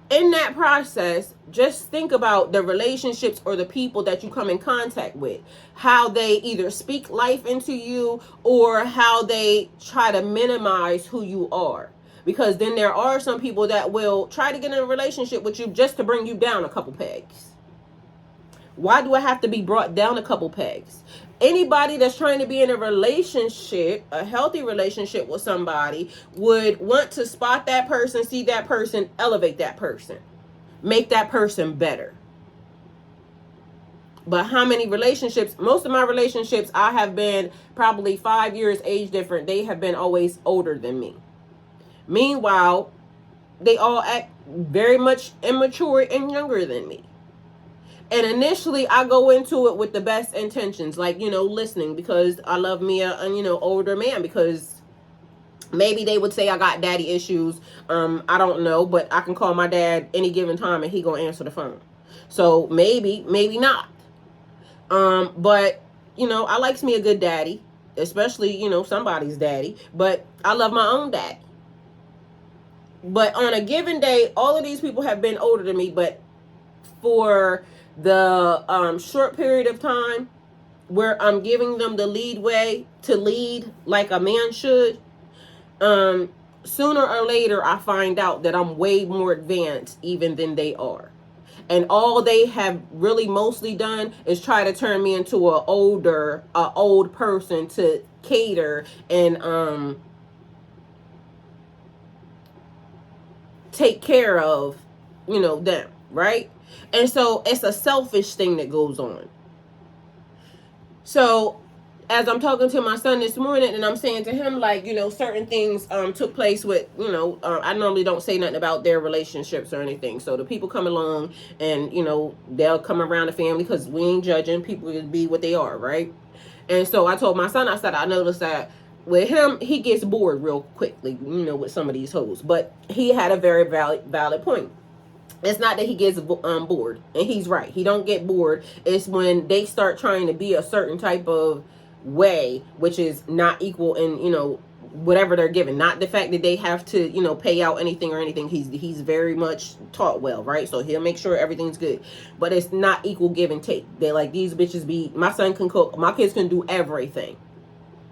in that process, just think about the relationships or the people that you come in contact with, how they either speak life into you or how they try to minimize who you are. Because then there are some people that will try to get in a relationship with you just to bring you down a couple pegs. Why do I have to be brought down a couple pegs? Anybody that's trying to be in a relationship, a healthy relationship with somebody, would want to spot that person, see that person, elevate that person, make that person better. But how many relationships, most of my relationships, I have been probably 5 years age different. They have been always older than me. Meanwhile, they all act very much immature and younger than me. And initially, I go into it with the best intentions, like, listening, because I love me a older man, because maybe they would say I got daddy issues. I don't know, but I can call my dad any given time and he gonna answer the phone. So maybe not. But, I likes me a good daddy, especially, somebody's daddy, but I love my own daddy. But on a given day, all of these people have been older than me, but for the short period of time where I'm giving them the leadway to lead like a man should, sooner or later I find out that I'm way more advanced even than they are. And all they have really mostly done is try to turn me into an old person to cater and take care of, them, right? And so it's a selfish thing that goes on. So as I'm talking to my son this morning and I'm saying to him, like, certain things took place with, I normally don't say nothing about their relationships or anything. So the people come along and, they'll come around the family because we ain't judging. People can be what they are, right? And so I told my son, I said, I noticed that with him, he gets bored real quickly, with some of these hoes. But he had a very valid point. It's not that he gets bored, and he's right. He don't get bored. It's when they start trying to be a certain type of way, which is not equal in, whatever they're given. Not the fact that they have to, pay out anything or anything. He's very much taught well, right? So he'll make sure everything's good. But it's not equal give and take. They like, these bitches my son can cook. My kids can do everything.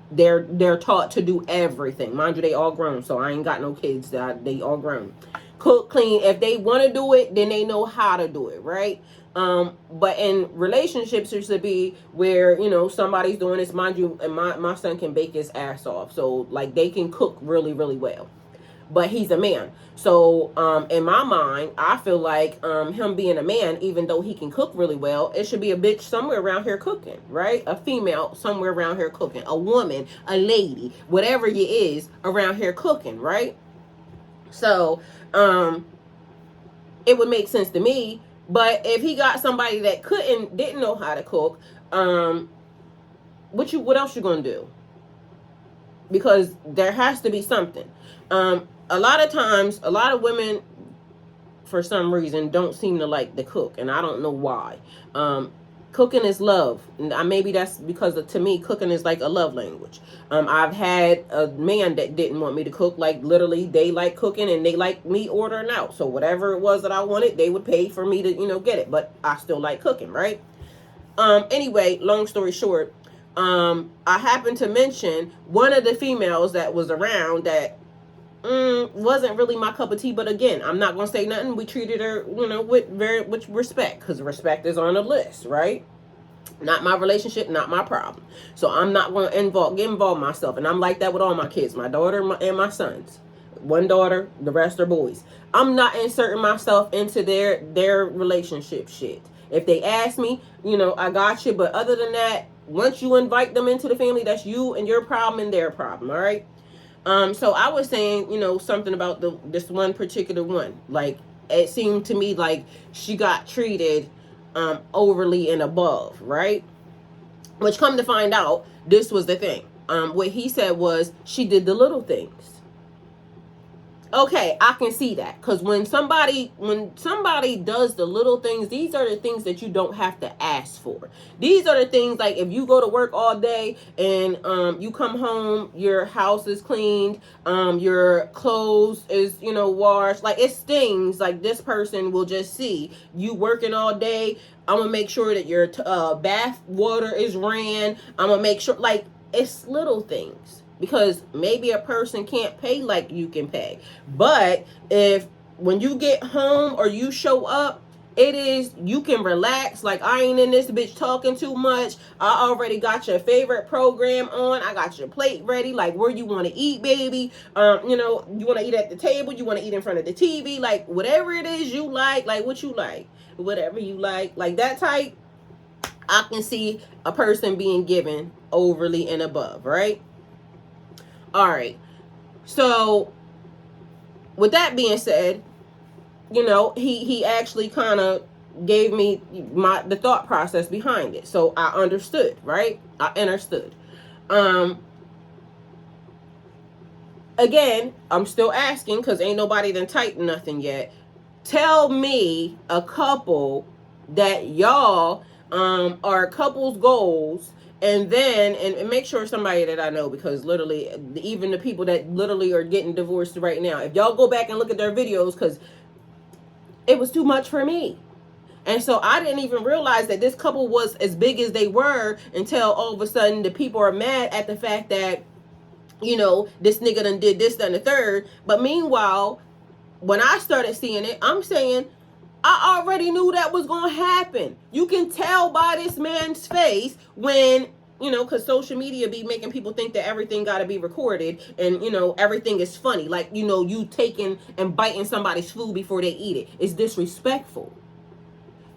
They're taught to do everything. Mind you, they all grown, so I ain't got no kids. They all grown. Cook, clean. If they want to do it, then they know how to do it, right? But in relationships, there should be where, somebody's doing this. Mind you, and my son can bake his ass off. So, like, they can cook really, really well. But he's a man. So, in my mind, I feel like him being a man, even though he can cook really well, it should be a bitch somewhere around here cooking, right? A female somewhere around here cooking. A woman, a lady, whatever it is around here cooking, right? So, it would make sense to me. But if he got somebody that didn't know how to cook, what else you gonna do? Because there has to be something. A lot of times, a lot of women, for some reason, don't seem to like to cook, and I don't know why. Cooking is love. Maybe that's because to me, cooking is like a love language. I've had a man that didn't want me to cook. Like, literally, they like cooking and they like me ordering out. So whatever it was that I wanted, they would pay for me to, get it. But I still like cooking, right? Anyway, long story short, I happened to mention one of the females that was around that wasn't really my cup of tea. But again, I'm not gonna say nothing. We treated her, with respect, because respect is on the list, right? Not my relationship, not my problem. So I'm not going to get involved myself. And I'm like that with all my kids, my daughter and my sons. One daughter, the rest are boys. I'm not inserting myself into their relationship shit. If they ask me, I got you. But other than that, once you invite them into the family, that's you and your problem and their problem. All right. So I was saying, something about this one particular one. Like, it seemed to me like she got treated overly and above, right? Which, come to find out, this was the thing. What he said was she did the little things. Okay, I can see that, because when somebody does the little things, these are the things that you don't have to ask for. These are the things, like, if you go to work all day and you come home, your house is cleaned, your clothes is washed, like, it's things like this person will just see you working all day. I'm gonna make sure that your bath water is ran. I'm gonna make sure, like, it's little things. Because maybe a person can't pay like you can pay. But when you get home or you show up, you can relax. Like, I ain't in this bitch talking too much. I already got your favorite program on. I got your plate ready. Like, where you want to eat, baby. You want to eat at the table. You want to eat in front of the TV. Like, whatever it is you like what you like. Whatever you like that type. I can see a person being given overly and above, right? All right. So with that being said, he actually kind of gave me the thought process behind it. So I understood, right? I understood. Again, I'm still asking, because ain't nobody done typed nothing yet. Tell me a couple that y'all are couples goals, and then and make sure somebody that I know, because literally, even the people that literally are getting divorced right now, if y'all go back and look at their videos, because it was too much for me. And so I didn't even realize that this couple was as big as they were until all of a sudden the people are mad at the fact that, this nigga done did this, done the third. But meanwhile, when I started seeing it, I'm saying, I already knew that was going to happen. You can tell by this man's face when, because social media be making people think that everything got to be recorded and, everything is funny. Like, you taking and biting somebody's food before they eat it. It's disrespectful.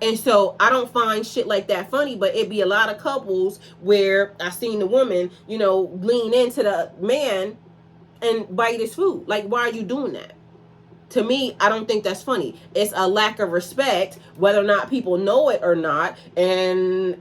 And so I don't find shit like that funny, but it be a lot of couples where I seen the woman, lean into the man and bite his food. Like, why are you doing that? To me, I don't think that's funny. It's a lack of respect, whether or not people know it or not. And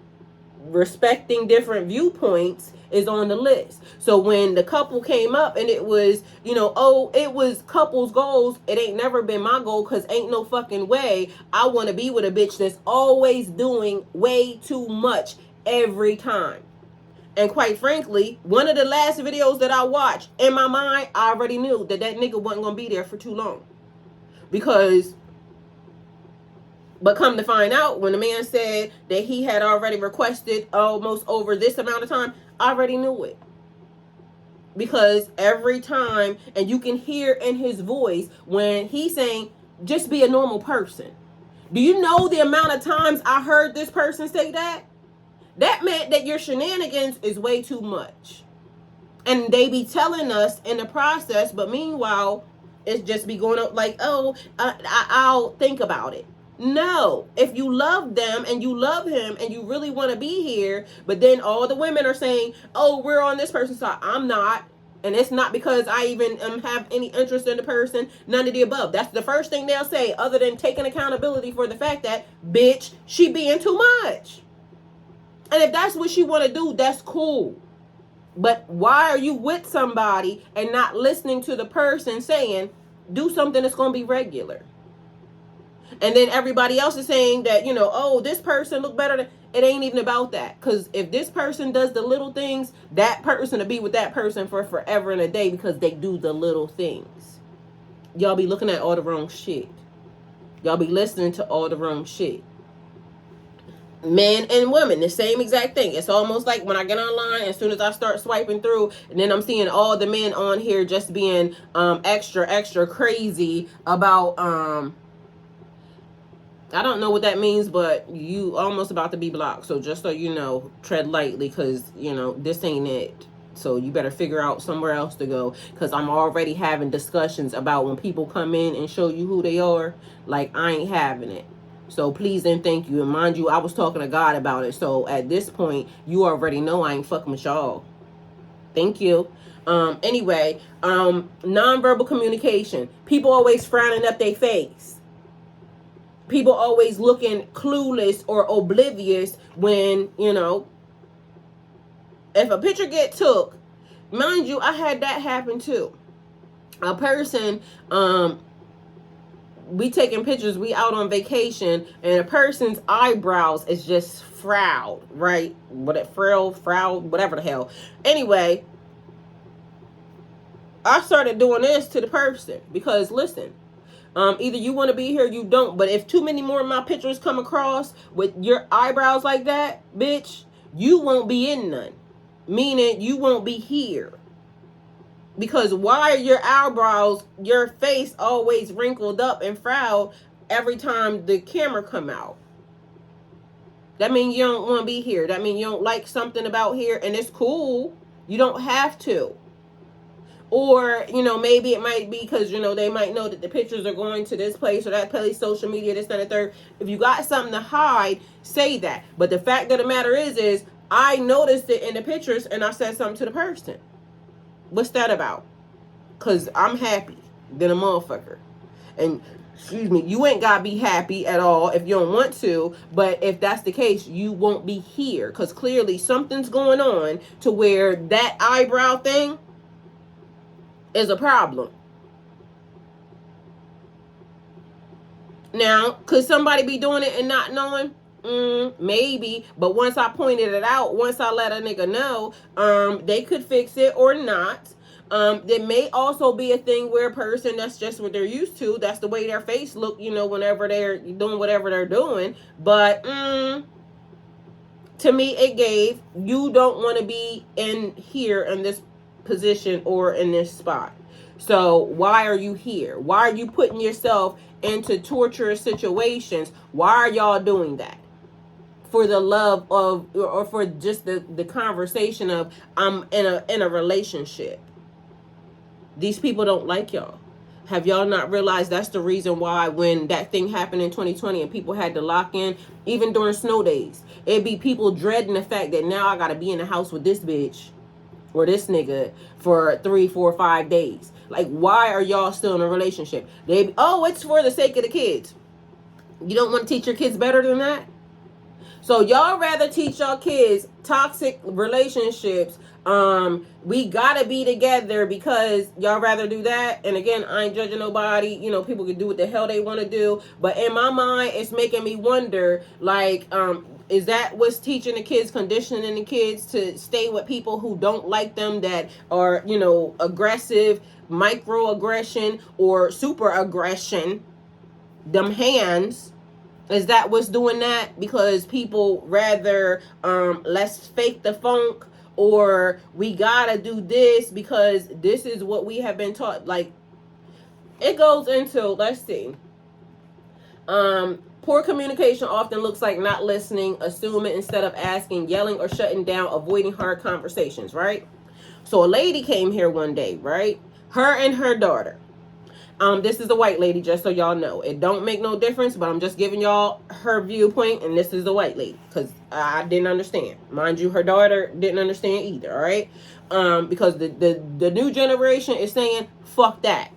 respecting different viewpoints is on the list. So when the couple came up and it was, it was couples goals, it ain't never been my goal, because ain't no fucking way I want to be with a bitch that's always doing way too much every time. And quite frankly, one of the last videos that I watched, in my mind, I already knew that nigga wasn't going to be there for too long. But come to find out, when the man said that he had already requested almost over this amount of time, I already knew it. Because every time, and you can hear in his voice when he's saying, just be a normal person. Do you know the amount of times I heard this person say that? That meant that your shenanigans is way too much. And they be telling us in the process, but meanwhile, it's just be going up like, I'll think about it. No, if you love them and you love him and you really want to be here, but then all the women are saying, oh, we're on this person's side. I'm not. And it's not because I even have any interest in the person, none of the above. That's the first thing they'll say, other than taking accountability for the fact that, bitch, she being too much. And if that's what she want to do, that's cool. But why are you with somebody and not listening to the person saying, do something that's going to be regular? And then everybody else is saying that, this person look better than... It ain't even about that. Because if this person does the little things, that person will be with that person for forever and a day, because they do the little things. Y'all be looking at all the wrong shit. Y'all be listening to all the wrong shit. Men and women, the same exact thing. It's almost like when I get online, as soon as I start swiping through, and then I'm seeing all the men on here just being extra crazy about I don't know what that means, but you almost about to be blocked. So just so you know, tread lightly, because this ain't it. So you better figure out somewhere else to go, because I'm already having discussions about when people come in and show you who they are. Like, I ain't having it. So please and thank you. And mind you, I was talking to God about it. So at this point, you already know I ain't fucking with y'all. Thank you. Anyway, nonverbal communication. People always frowning up their face. People always looking clueless or oblivious when, if a picture get took, mind you, I had that happen too. A person, we taking pictures, we out on vacation, and a person's eyebrows is just frowned, right? Frowned, whatever the hell. Anyway, I started doing this to the person because, listen, either you want to be here, you don't. But if too many more of my pictures come across with your eyebrows like that, bitch, you won't be in none. Meaning you won't be here. Because why are your eyebrows, your face always wrinkled up and frowned every time the camera come out? That means you don't want to be here. That means you don't like something about here, and it's cool. You don't have to. Or, maybe it might be because, they might know that the pictures are going to this place or that place, social media, this, that, and the third. If you got something to hide, say that. But the fact of the matter is I noticed it in the pictures and I said something to the person. What's that about? Because I'm happy than a motherfucker. And, excuse me, you ain't got to be happy at all if you don't want to. But if that's the case, you won't be here. Because clearly something's going on to where that eyebrow thing is a problem. Now, could somebody be doing it and not knowing? Maybe. But once I pointed it out, once I let a nigga know, they could fix it or not. There may also be a thing where a person, that's just what they're used to. That's the way their face look, whenever they're doing whatever they're doing. But to me, it gave, you don't want to be in here in this position or in this spot. So why are you here? Why are you putting yourself into torturous situations? Why are y'all doing that? For the love of, or for just the conversation of, I'm in a relationship. These people don't like y'all. Have y'all not realized that's the reason why when that thing happened in 2020 and people had to lock in, even during snow days, it'd be people dreading the fact that now I gotta be in the house with this bitch or this nigga for 3, 4, 5 days. Like, why are y'all still in a relationship? It's for the sake of the kids. You don't want to teach your kids better than that? So y'all rather teach y'all kids toxic relationships. We gotta be together because y'all rather do that. And again, I ain't judging nobody. People can do what the hell they want to do. But in my mind, it's making me wonder, like, is that what's teaching the kids, conditioning the kids to stay with people who don't like them, that are, aggressive, microaggression, or super aggression, them hands? Is that what's doing that? Because people rather, let's fake the funk, or we gotta do this because this is what we have been taught. Like, it goes into, let's see. Poor communication often looks like not listening, assuming instead of asking, yelling or shutting down, avoiding hard conversations, right? So a lady came here one day, right? Her and her daughter. This is a white lady, just so y'all know. It don't make no difference, but I'm just giving y'all her viewpoint, and this is a white lady, because I didn't understand. Mind you, her daughter didn't understand either, all right? Because the new generation is saying, fuck that.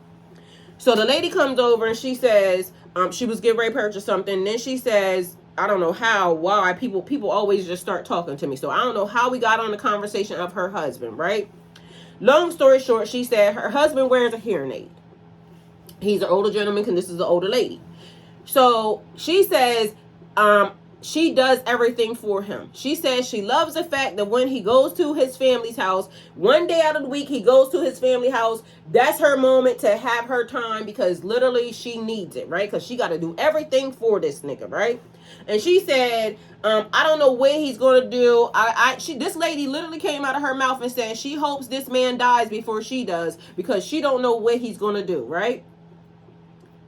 So the lady comes over, and she says, she was getting ready to purchase something, and then she says, I don't know why, people always just start talking to me. So I don't know how we got on the conversation of her husband, right? Long story short, she said her husband wears a hearing aid. He's an older gentleman, and this is an older lady. So she says she does everything for him. She says she loves the fact that when he goes to his family's house, one day out of the week, he goes to his family house. That's her moment to have her time, because literally she needs it, right? Because she got to do everything for this nigga, right? And she said, I don't know what he's gonna do. This lady literally came out of her mouth and said she hopes this man dies before she does because she don't know what he's gonna do, right?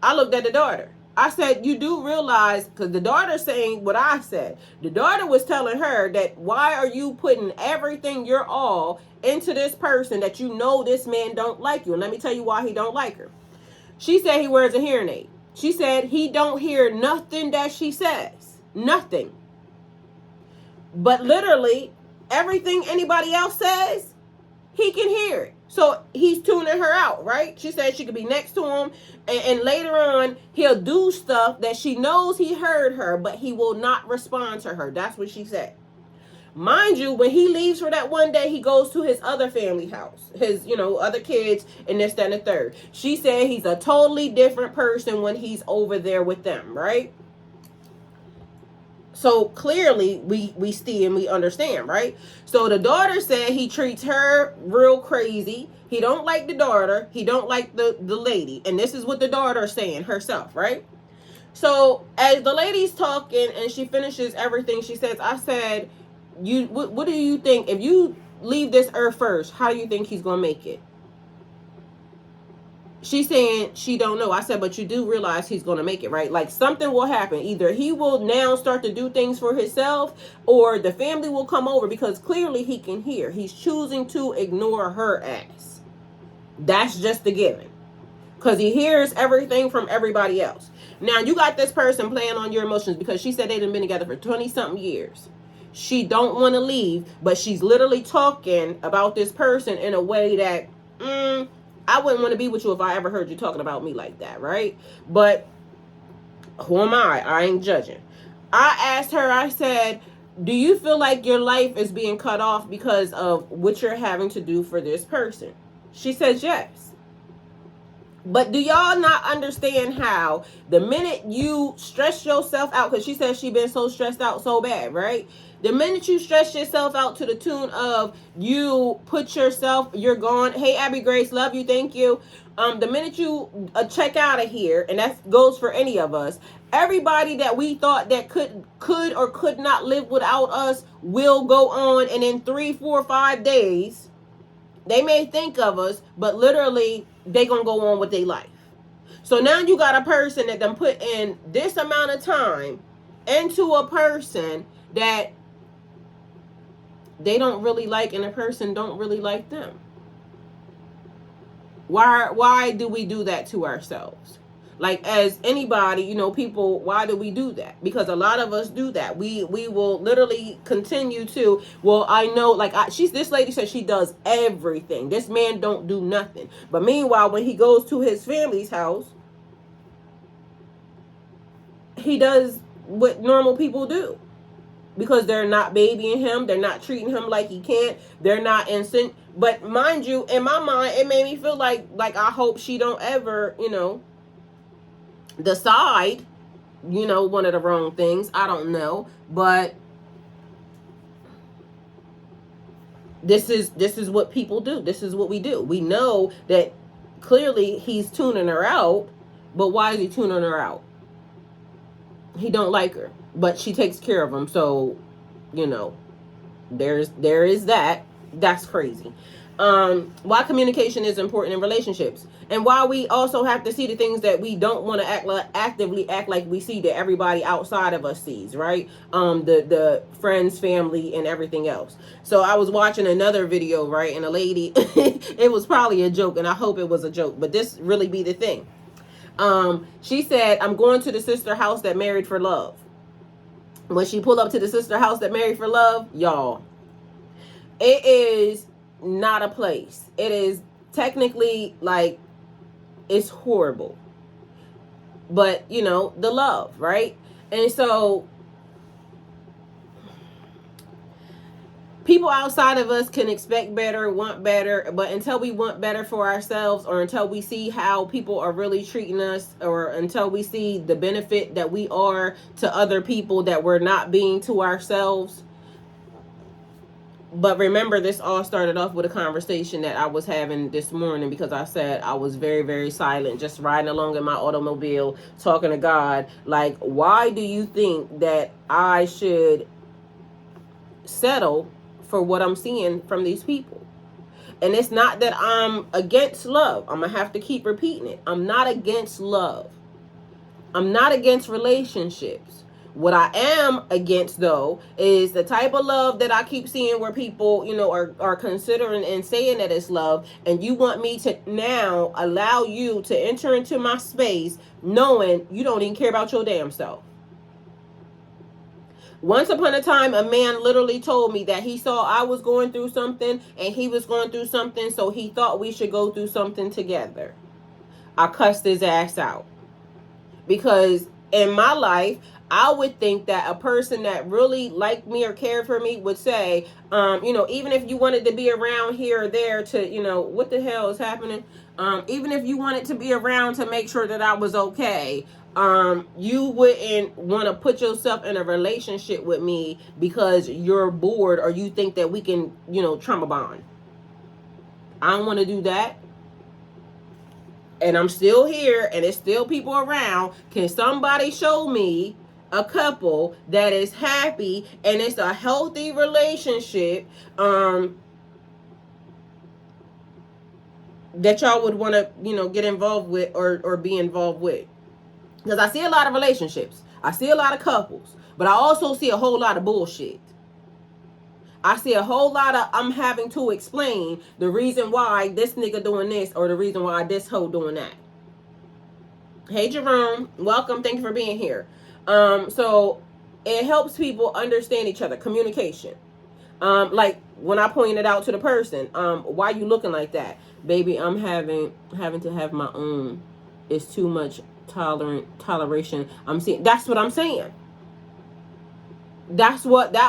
I looked at the daughter. I said, you do realize, because the daughter's saying what I said. The daughter was telling her that why are you putting everything, your all, into this person that you know this man don't like you? And let me tell you why he don't like her. She said he wears a hearing aid. She said he don't hear nothing that she says. Nothing. But literally, everything anybody else says, he can hear it. So he's tuning her out, right? She said she could be next to him. And later on, he'll do stuff that she knows he heard her, but he will not respond to her. That's what she said. Mind you, when he leaves for that one day, he goes to his other family house. His, other kids and this, that, and the third. She said he's a totally different person when he's over there with them, right? So clearly we see and we understand, right? So the daughter said he treats her real crazy. He don't like the daughter. He don't like the lady. And this is what the daughter is saying herself, right? So as the lady's talking and she finishes everything, she says, I said, what do you think? If you leave this earth first, how do you think he's going to make it? She's saying she don't know. I said, but you do realize he's going to make it, right? Like something will happen. Either he will now start to do things for himself or the family will come over because clearly he can hear. He's choosing to ignore her ass. That's just the given. Because he hears everything from everybody else. Now you got this person playing on your emotions because she said they've been together for 20-something years. She don't want to leave, but she's literally talking about this person in a way that, I wouldn't want to be with you if I ever heard you talking about me like that, right? But who am I? I ain't judging. I asked her, I said, do you feel like your life is being cut off because of what you're having to do for this person? She says yes. But do y'all not understand how the minute you stress yourself out, because she says she been so stressed out so bad, right? The minute you stress yourself out to the tune of you put yourself, you're gone. Hey, Abby Grace, love you, thank you. The minute you check out of here, and that goes for any of us, everybody that we thought that could or could not live without us will go on, and in 3, 4, 5 days, they may think of us, but literally they gonna go on with their life. So now you got a person that done put in this amount of time into a person that they don't really like, and a person don't really like them. Why do we do that to ourselves? Like, as anybody, people, why do we do that? Because a lot of us do that. We will literally continue to, well, I know, like, this lady said she does everything. This man don't do nothing. But meanwhile, when he goes to his family's house, he does what normal people do. Because they're not babying him. They're not treating him like he can't. They're not innocent. But mind you, in my mind, it made me feel like I hope she don't ever, decide, one of the wrong things. I don't know. But this is what people do. This is what we do. We know that clearly he's tuning her out. But why is he tuning her out? He don't like her. But she takes care of him. So, there is that. That's crazy. Why communication is important in relationships, and why we also have to see the things that we don't want to actively act like we see that everybody outside of us sees, right? The friends, family, and everything else. So I was watching another video, right, and a lady, it was probably a joke, and I hope it was a joke, but this really be the thing. She said, I'm going to the sister house that married for love. When she pulled up to the sister house that married for love, y'all, it is not a place. It is technically like, it's horrible. But, the love, right? And so people outside of us can expect better, want better, but until we want better for ourselves, or until we see how people are really treating us, or until we see the benefit that we are to other people that we're not being to ourselves, But remember, this all started off with a conversation that I was having this morning, because I said I was very, very silent, just riding along in my automobile, talking to God. Like, why do you think that I should settle for what I'm seeing from these people? And it's not that I'm against love. I'm going to have to keep repeating it. I'm not against love. I'm not against relationships. What I am against, though, is the type of love that I keep seeing where people, are considering and saying that it's love. And you want me to now allow you to enter into my space knowing you don't even care about your damn self. Once upon a time, a man literally told me that he saw I was going through something and he was going through something, so he thought we should go through something together. I cussed his ass out. Because in my life, I would think that a person that really liked me or cared for me would say, even if you wanted to be around here or there to, what the hell is happening? Even if you wanted to be around to make sure that I was okay, you wouldn't want to put yourself in a relationship with me because you're bored or you think that we can, trauma bond. I don't want to do that. And I'm still here and there's still people around. Can somebody show me a couple that is happy and it's a healthy relationship that y'all would want to, get involved with or be involved with? Because I see a lot of relationships. I see a lot of couples. But I also see a whole lot of bullshit. I see a whole lot of I'm having to explain the reason why this nigga doing this or the reason why this hoe doing that. Hey Jerome, welcome. Thank you for being here. So it helps people understand each other. Communication. Like when I pointed out to the person, why you looking like that? Baby, I'm having to have my own. It's too much toleration. I'm seeing. That's what I'm saying. That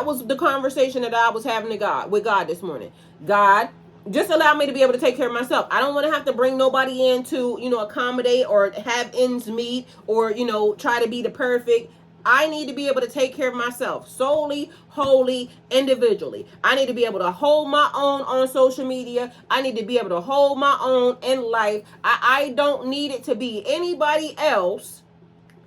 was the conversation that I was having with God this morning. God, just allow me to be able to take care of myself. I don't want to have to bring nobody in to, accommodate or have ends meet or, try to be the perfect. I need to be able to take care of myself solely, wholly, individually. I need to be able to hold my own on social media. I need to be able to hold my own in life. I don't need it to be anybody else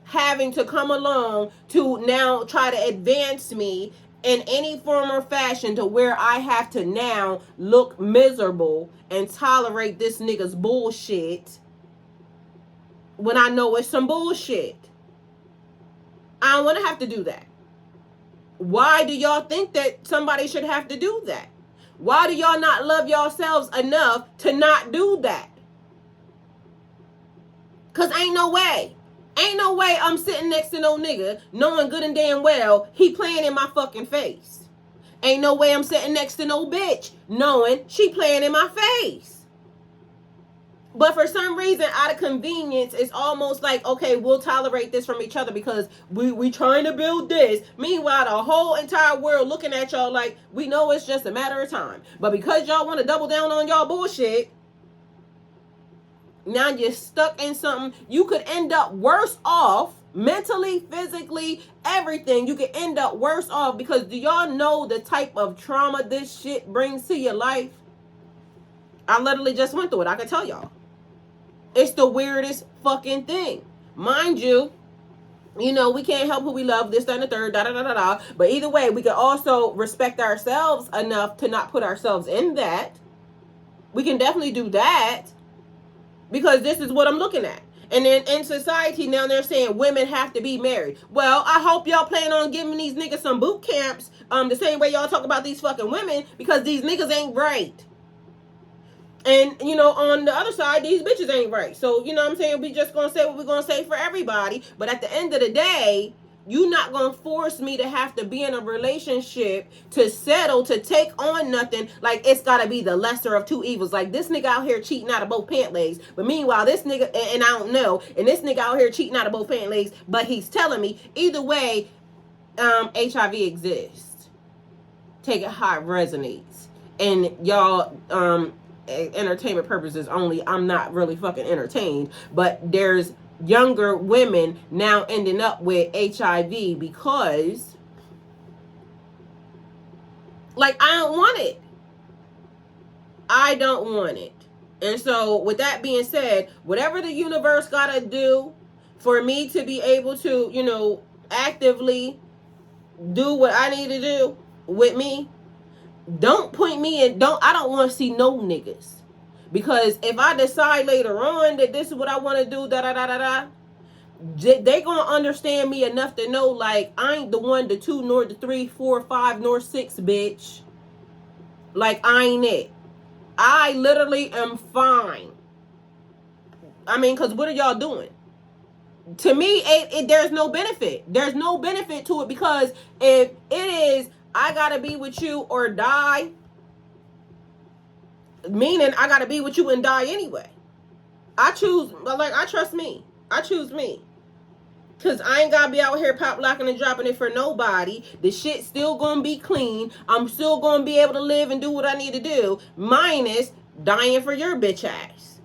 having to come along to now try to advance me in any form or fashion to where I have to now look miserable and tolerate this nigga's bullshit when I know it's some bullshit. I don't want to have to do that. Why do y'all think that somebody should have to do that? Why do y'all not love yourselves enough to not do that? Because ain't no way. Ain't no way I'm sitting next to no nigga knowing good and damn well he playing in my fucking face. Ain't no way I'm sitting next to no bitch knowing she playing in my face. But for some reason, out of convenience, it's almost like, okay, we'll tolerate this from each other because we trying to build this. Meanwhile, the whole entire world looking at y'all like, we know it's just a matter of time. But because y'all want to double down on y'all bullshit, now you're stuck in something. You could end up worse off mentally, physically, everything. You could end up worse off because do y'all know the type of trauma this shit brings to your life? I literally just went through it. I can tell y'all. It's the weirdest fucking thing. Mind you, we can't help who we love, this, that, and the third, da-da-da-da-da. But either way, we can also respect ourselves enough to not put ourselves in that. We can definitely do that. Because this is what I'm looking at. And then in society now they're saying women have to be married. Well, I hope y'all plan on giving these niggas some boot camps the same way y'all talk about these fucking women because these niggas ain't right. And, on the other side, these bitches ain't right. So, you know what I'm saying? We just gonna say what we're gonna say for everybody. But at the end of the day, you not gonna force me to have to be in a relationship to settle, to take on nothing. Like it's gotta be the lesser of two evils. Like this nigga out here cheating out of both pant legs. But meanwhile, this nigga, and I don't know, and this nigga out here cheating out of both pant legs, but he's telling me, either way, HIV exists. Take it how it resonates. And y'all, entertainment purposes only, I'm not really fucking entertained, but there's younger women now ending up with HIV because Like, I don't want it. I don't want it. And so, with that being said, whatever the universe gotta do for me to be able to, actively do what I need to do with me, don't point me in. I don't want to see no niggas. Because if I decide later on that this is what I want to do, da da da da da, they gonna understand me enough to know, like, I ain't the 1, the 2, nor the 3, 4, 5, nor 6, bitch. Like, I ain't it. I literally am fine. I mean, because what are y'all doing? To me, there's no benefit. There's no benefit to it, because if it is, I gotta be with you or die, meaning I gotta be with you and die anyway. I choose, like, I trust me. I choose me. Because I ain't gotta be out here pop locking and dropping it for nobody. The shit's still gonna be clean. I'm still gonna be able to live and do what I need to do. Minus dying for your bitch ass.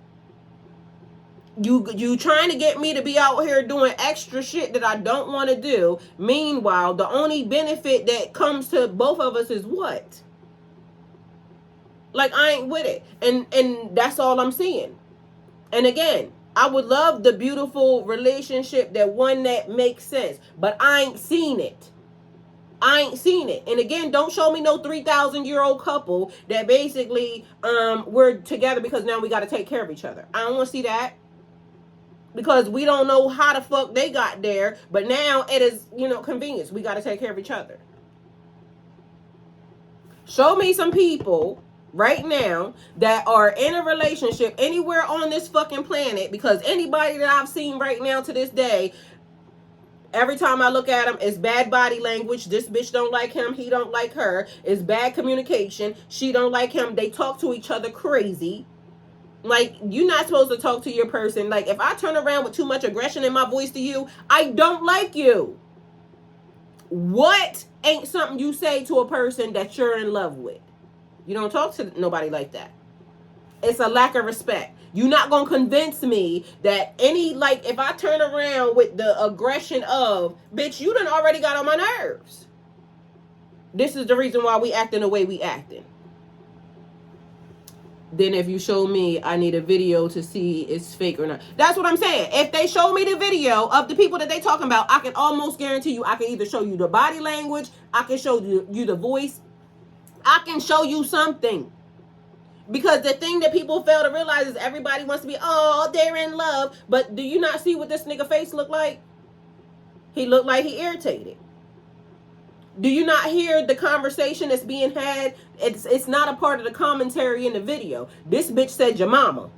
You trying to get me to be out here doing extra shit that I don't want to do. Meanwhile, the only benefit that comes to both of us is what? Like, I ain't with it. And that's all I'm seeing. And again, I would love the beautiful relationship, that one that makes sense. But I ain't seen it. I ain't seen it. And again, don't show me no 3,000-year-old couple that basically we're together because now we got to take care of each other. I don't want to see that. Because we don't know how the fuck they got there. But now it is, convenience. We got to take care of each other. Show me some people right now that are in a relationship anywhere on this fucking planet. Because anybody that I've seen right now to this day, every time I look at them, it's bad body language. This bitch don't like him. He don't like her. It's bad communication. She don't like him. They talk to each other crazy. Like, you're not supposed to talk to your person. Like, if I turn around with too much aggression in my voice to you, I don't like you. What ain't something you say to a person that you're in love with? You don't talk to nobody like that. It's a lack of respect. You're not going to convince me that if I turn around with the aggression of, bitch, you done already got on my nerves. This is the reason why we acting the way we acting. Then if you show me, I need a video to see it's fake or not. That's what I'm saying. If they show me the video of the people that they talking about, I can almost guarantee you, I can either show you the body language, I can show you the voice, I can show you something. Because the thing that people fail to realize is everybody wants to be, oh, they're in love. But do you not see what this nigga face look like? He looked like he irritated. Do you not hear the conversation that's being had? It's not a part of the commentary in the video. This bitch said your mama.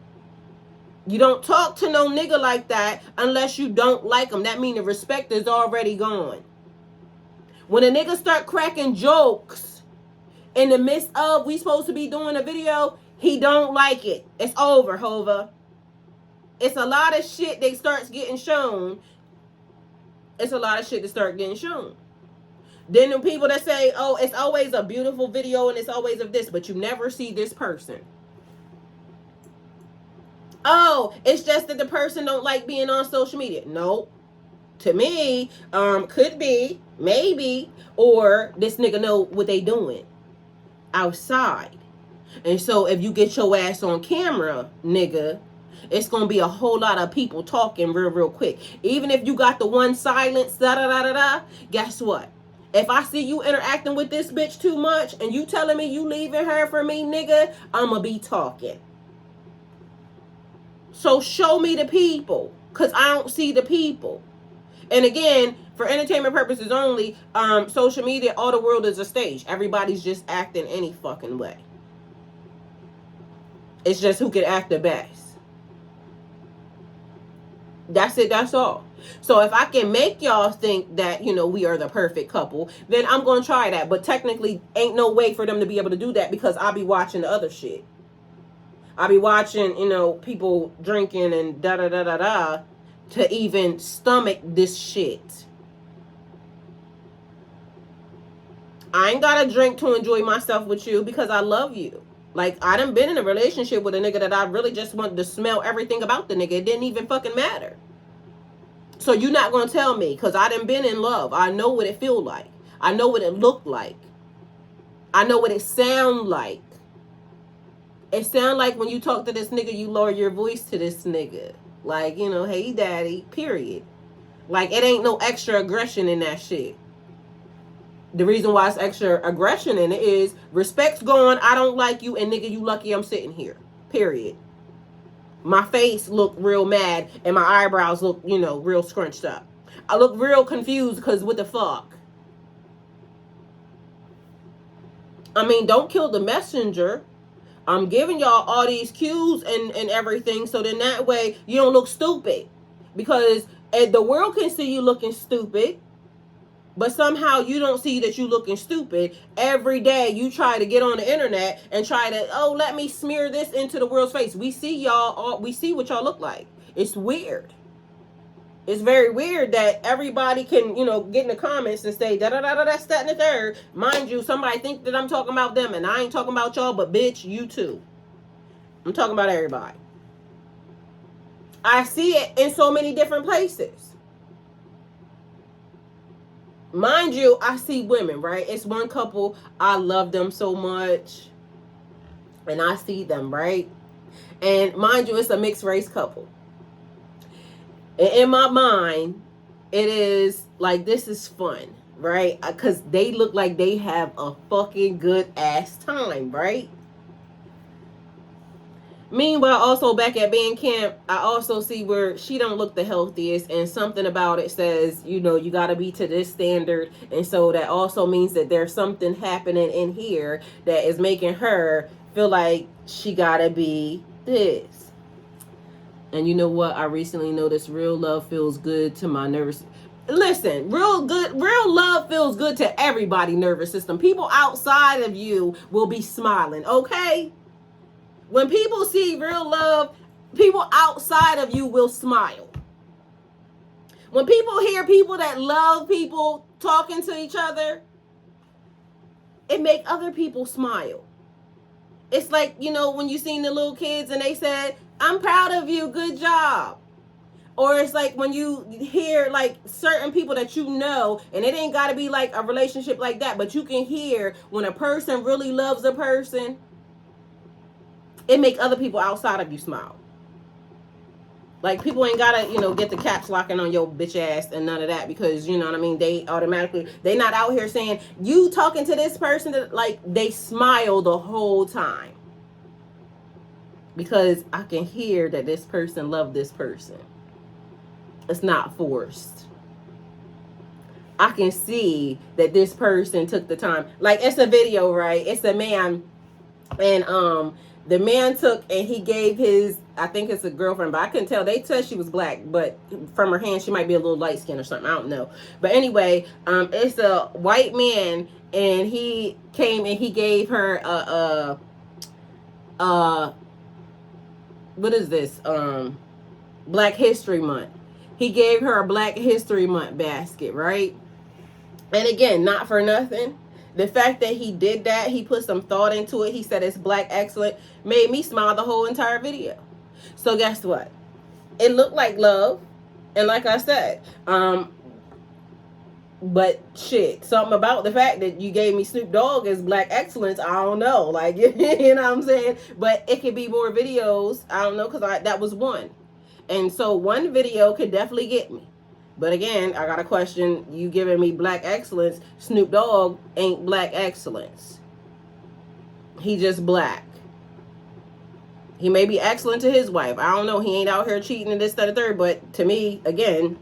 You don't talk to no nigga like that unless you don't like him. That means the respect is already gone. When a nigga start cracking jokes in the midst of we supposed to be doing a video, he don't like it. It's over, Hova. It's a lot of shit that starts getting shown. It's a lot of shit that start getting shown. Then the people that say, oh, it's always a beautiful video and it's always of this, but you never see this person. Oh, it's just that the person don't like being on social media. No. To me, could be, maybe, or this nigga know what they doing outside. And so if you get your ass on camera, nigga, it's going to be a whole lot of people talking real quick. Even if you got the one silence, da-da-da-da-da, guess what? If I see you interacting with this bitch too much and you telling me you leaving her for me, nigga, I'm going to be talking. So show me the people, because I don't see the people. And again, for entertainment purposes only, social media, all the world is a stage. Everybody's just acting any fucking way. It's just who can act the best. That's it, that's all. So if I can make y'all think that, we are the perfect couple, then I'm going to try that. But technically, ain't no way for them to be able to do that because I'll be watching the other shit. I'll be watching, people drinking and da-da-da-da-da to even stomach this shit. I ain't got to drink to enjoy myself with you because I love you. Like, I done been in a relationship with a nigga that I really just wanted to smell everything about the nigga. It didn't even fucking matter. So you're not going to tell me because I done been in love. I know what it feel like. I know what it looked like. I know what it sound like. It sound like when you talk to this nigga, you lower your voice to this nigga. Like, you know, hey daddy, period. Like, it ain't no extra aggression in that shit. The reason why it's extra aggression in it is respect's gone, I don't like you, and nigga, you lucky I'm sitting here. Period. My face look real mad, and my eyebrows look, you know, real scrunched up. I look real confused because what the fuck? I mean, don't kill the messenger. I'm giving y'all all these cues and everything, so then that way you don't look stupid. Because the world can see you looking stupid, but somehow you don't see that you looking stupid. Every day you try to get on the internet and try to, oh, let me smear this into the world's face. We see y'all, we see what y'all look like. It's weird. It's very weird that everybody can, you know, get in the comments and say da da da da that's that and the third. Mind you, somebody think that I'm talking about them and I ain't talking about y'all, but bitch, you too. I'm talking about everybody. I see it in so many different places. Mind you, I see women, right? It's one couple, I love them so much. And I see them, right? And mind you, it's a mixed race couple. And in my mind, it is like, this is fun, right? Because they look like they have a fucking good ass time, right? Meanwhile, also back at band camp, I also see where she don't look the healthiest, and something about it says, you know, you got to be to this standard. And so that also means that there's something happening in here that is making her feel like she got to be this. And you know what? I recently noticed real love feels good to my nervous. Listen, real love feels good to everybody's nervous system. People outside of you will be smiling, okay? When people see real love, people outside of you will smile. When people hear people that love people talking to each other, it make other people smile. It's like, you know, when you seen the little kids and they said, I'm proud of you, good job. Or it's like when you hear like certain people that you know, and it ain't got to be like a relationship like that, but you can hear when a person really loves a person, it make other people outside of you smile. Like, people ain't gotta, you know, get the caps locking on your bitch ass and none of that, because, you know what I mean, they automatically, they not out here saying, you talking to this person, that, like, they smile the whole time. Because I can hear that this person loved this person. It's not forced. I can see that this person took the time. Like, it's a video, right? It's a man, and the man took and he gave his, I think it's a girlfriend, but I couldn't tell. They said she was black, but from her hand, she might be a little light skinned or something. I don't know. But anyway, it's a white man, and he came and he gave her what is this? Black History Month. He gave her a Black History Month basket, right? And again, not for nothing. The fact that he did that, he put some thought into it. He said it's Black excellent, made me smile the whole entire video. So guess what? It looked like love. And like I said, but shit, something about the fact that you gave me Snoop Dogg as Black excellence, I don't know. Like, you know what I'm saying? But it could be more videos. I don't know, because that was one. And so one video could definitely get me. But again, I got a question. You giving me Black excellence. Snoop Dogg ain't Black excellence. He just black. He may be excellent to his wife. I don't know. He ain't out here cheating and this, that, and third. But to me, again,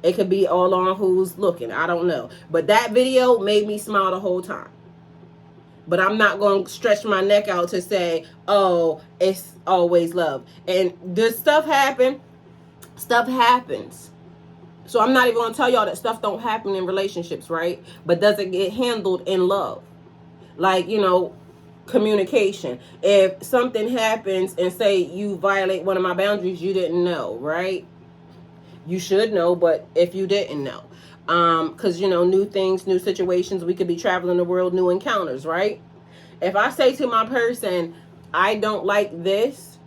it could be all on who's looking. I don't know. But that video made me smile the whole time. But I'm not going to stretch my neck out to say, oh, it's always love. And this stuff happen. Stuff happens. So I'm not even going to tell y'all that stuff don't happen in relationships, right? But does it get handled in love? Like, you know, communication. If something happens and say you violate one of my boundaries, you didn't know, right? You should know, but if you didn't know. Because, you know, new things, new situations, we could be traveling the world, new encounters, right? If I say to my person, I don't like this,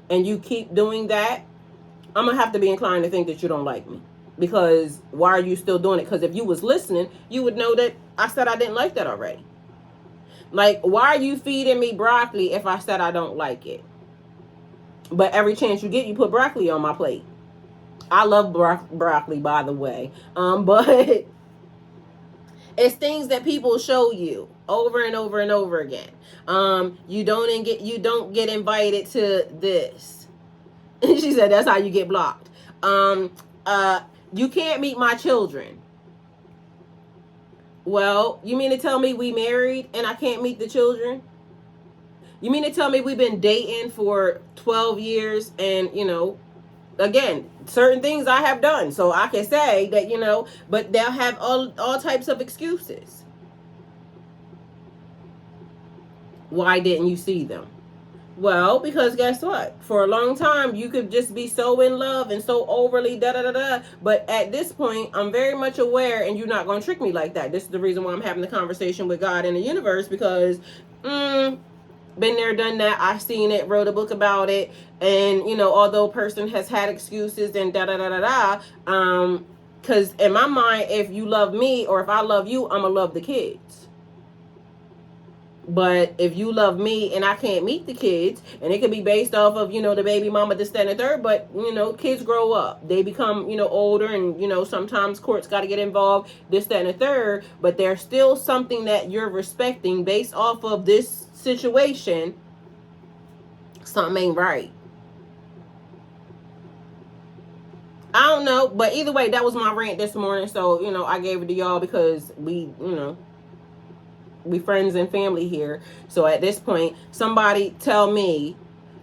and you keep doing that, I'm going to have to be inclined to think that you don't like me. Because why are you still doing it? Because if you was listening, you would know that I said I didn't like that already. Like, why are you feeding me broccoli if I said I don't like it? But every chance you get, you put broccoli on my plate. I love broccoli, by the way. But it's things that people show you over and over and over again. You don't get invited to this. She said that's how you get blocked. You can't meet my children. Well, you mean to tell me we married and I can't meet the children? You mean to tell me we've been dating for 12 years and, again, certain things I have done. So I can say that, but they'll have all types of excuses. Why didn't you see them? Well, because guess what? For a long time, you could just be so in love and so overly da-da-da-da. But at this point, I'm very much aware, and you're not going to trick me like that. This is the reason why I'm having the conversation with God in the universe, because been there, done that. I've seen it, wrote a book about it. And, although a person has had excuses and da-da-da-da-da, because in my mind, if you love me or if I love you, I'm going to love the kids. But if you love me and I can't meet the kids, and it could be based off of, the baby mama, this, that, and the third, but, kids grow up. They become, older, and, sometimes courts got to get involved, this, that, and the third, but there's still something that you're respecting based off of this situation. Something ain't right. I don't know, but either way, that was my rant this morning, so, I gave it to y'all because we friends and family here. So at this point, somebody tell me,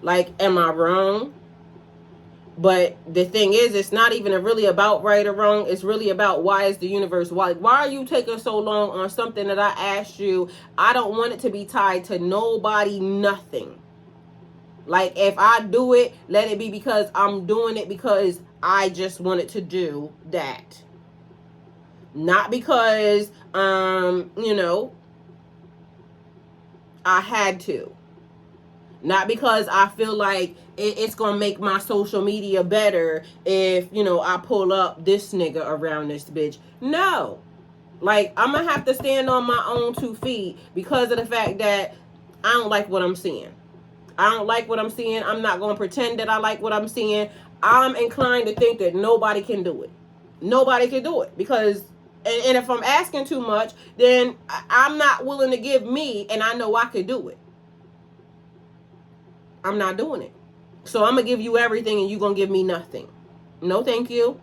like, am I wrong? But the thing is, it's not even really about right or wrong. It's really about why is the universe, why are you taking so long on something that I asked you? I don't want it to be tied to nobody, nothing. Like, if I do it, let it be because I'm doing it because I just wanted to do that. Not because, I had to. Not because I feel like it's going to make my social media better if, I pull up this nigga around this bitch. No. Like, I'm going to have to stand on my own 2 feet because of the fact that I don't like what I'm seeing. I don't like what I'm seeing. I'm not going to pretend that I like what I'm seeing. I'm inclined to think that nobody can do it. Nobody can do it because... And if I'm asking too much, then I'm not willing to give me, and I know I could do it. I'm not doing it. So I'm going to give you everything, and you're going to give me nothing. No, thank you.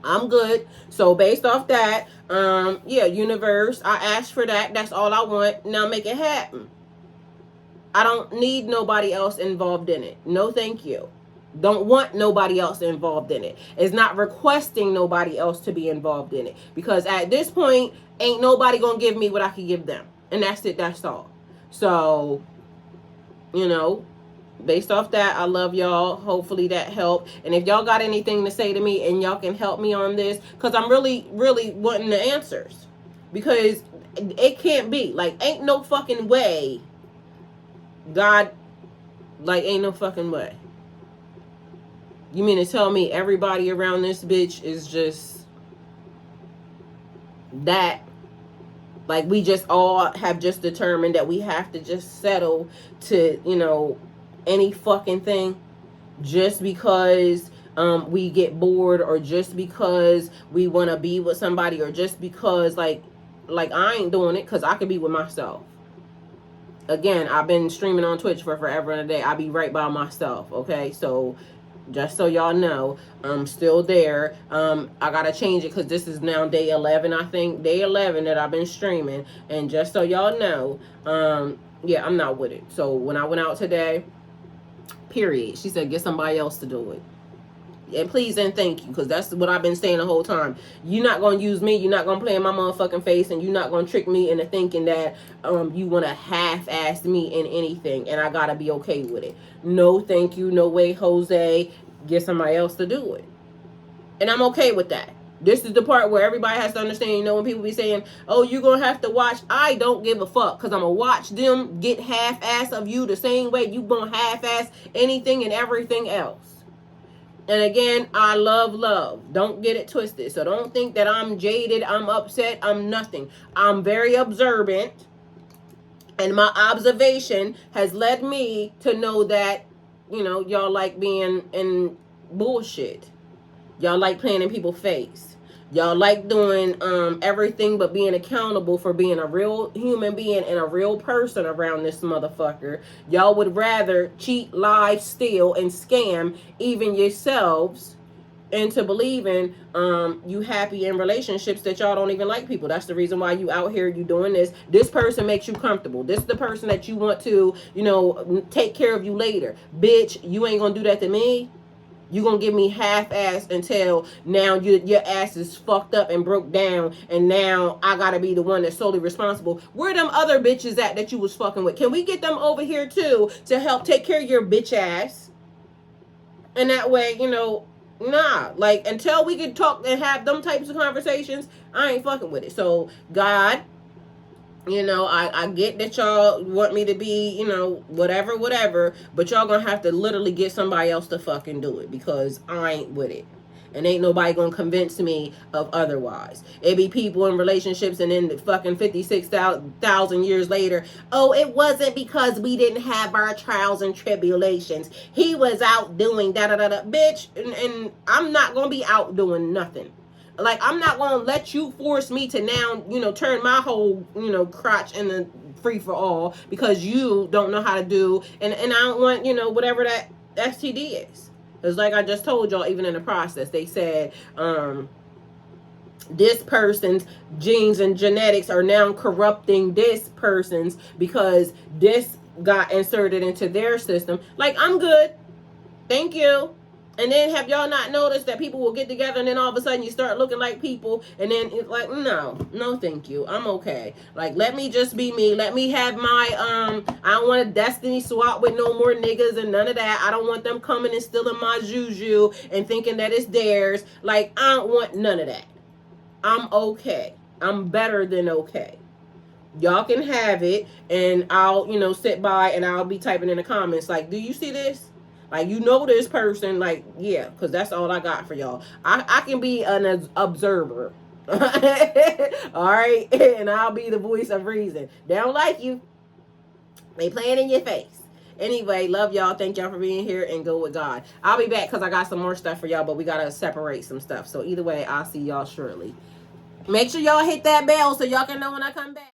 I'm good. So based off that, universe, I asked for that. That's all I want. Now make it happen. I don't need nobody else involved in it. No, thank you. Don't want nobody else involved in it. It's not requesting nobody else to be involved in it. Because at this point, ain't nobody going to give me what I can give them. And that's it. That's all. So, based off that, I love y'all. Hopefully that helped. And if y'all got anything to say to me and y'all can help me on this, because I'm really, really wanting the answers. Because it can't be. Like, ain't no fucking way. God, like, ain't no fucking way. You mean to tell me everybody around this bitch is just that? Like, we just all have just determined that we have to just settle to, any fucking thing just because we get bored, or just because we want to be with somebody, or just because, like I ain't doing it because I could be with myself. Again, I've been streaming on Twitch for forever and a day. I be right by myself, okay? So... just so y'all know, I'm still there. I gotta change it because this is now day 11, I think. Day 11 that I've been streaming. And just so y'all know, I'm not with it. So when I went out today, period, she said, get somebody else to do it. And please and thank you, because that's what I've been saying the whole time. You're not going to use me. You're not going to play in my motherfucking face. And you're not going to trick me into thinking that you want to half-ass me in anything. And I got to be okay with it. No, thank you. No way, Jose. Get somebody else to do it. And I'm okay with that. This is the part where everybody has to understand, when people be saying, oh, you're going to have to watch. I don't give a fuck, because I'm going to watch them get half-ass of you the same way you going to half-ass anything and everything else. And again, I love. Don't get it twisted. So don't think that I'm jaded, I'm upset, I'm nothing. I'm very observant. And my observation has led me to know that, y'all like being in bullshit. Y'all like playing in people's face. Y'all like doing everything but being accountable for being a real human being and a real person around this motherfucker. Y'all would rather cheat, lie, steal, and scam even yourselves into believing you happy in relationships that y'all don't even like people. That's the reason why you out here, you doing this. This person makes you comfortable. This is the person that you want to, take care of you later. Bitch, you ain't gonna do that to me. You gonna give me half-ass until now your ass is fucked up and broke down, and now I gotta be the one that's solely responsible. Where them other bitches at that you was fucking with? Can we get them over here too to help take care of your bitch ass? And that way, nah. Like, until we can talk and have them types of conversations, I ain't fucking with it. So, God, I get that y'all want me to be, whatever, but y'all gonna have to literally get somebody else to fucking do it, because I ain't with it. And ain't nobody gonna convince me of otherwise. It be people in relationships, and then the fucking 56,000 years later, oh, it wasn't because we didn't have our trials and tribulations. He was out doing da-da-da-da. Bitch, and I'm not gonna be out doing nothing. Like, I'm not gonna let you force me to now, turn my whole, crotch in the free for all because you don't know how to do, and I don't want, whatever that STD is. It's like I just told y'all, even in the process, they said, this person's genes and genetics are now corrupting this person's because this got inserted into their system. Like, I'm good. Thank you. And then have y'all not noticed that people will get together and then all of a sudden you start looking like people, and then it's like, no thank you, I'm okay. Like, let me just be me. Let me have my I don't want a destiny swap with no more niggas and none of that. I don't want them coming and stealing my juju and thinking that it's theirs. Like, I don't want none of that. I'm okay. I'm better than okay. Y'all can have it, and I'll sit by and I'll be typing in the comments like, do you see this? Like, this person, like, yeah, because that's all I got for y'all. I can be an observer. All right? And I'll be the voice of reason. They don't like you. They playing in your face. Anyway, love y'all. Thank y'all for being here, and go with God. I'll be back because I got some more stuff for y'all, but we got to separate some stuff. So either way, I'll see y'all shortly. Make sure y'all hit that bell so y'all can know when I come back.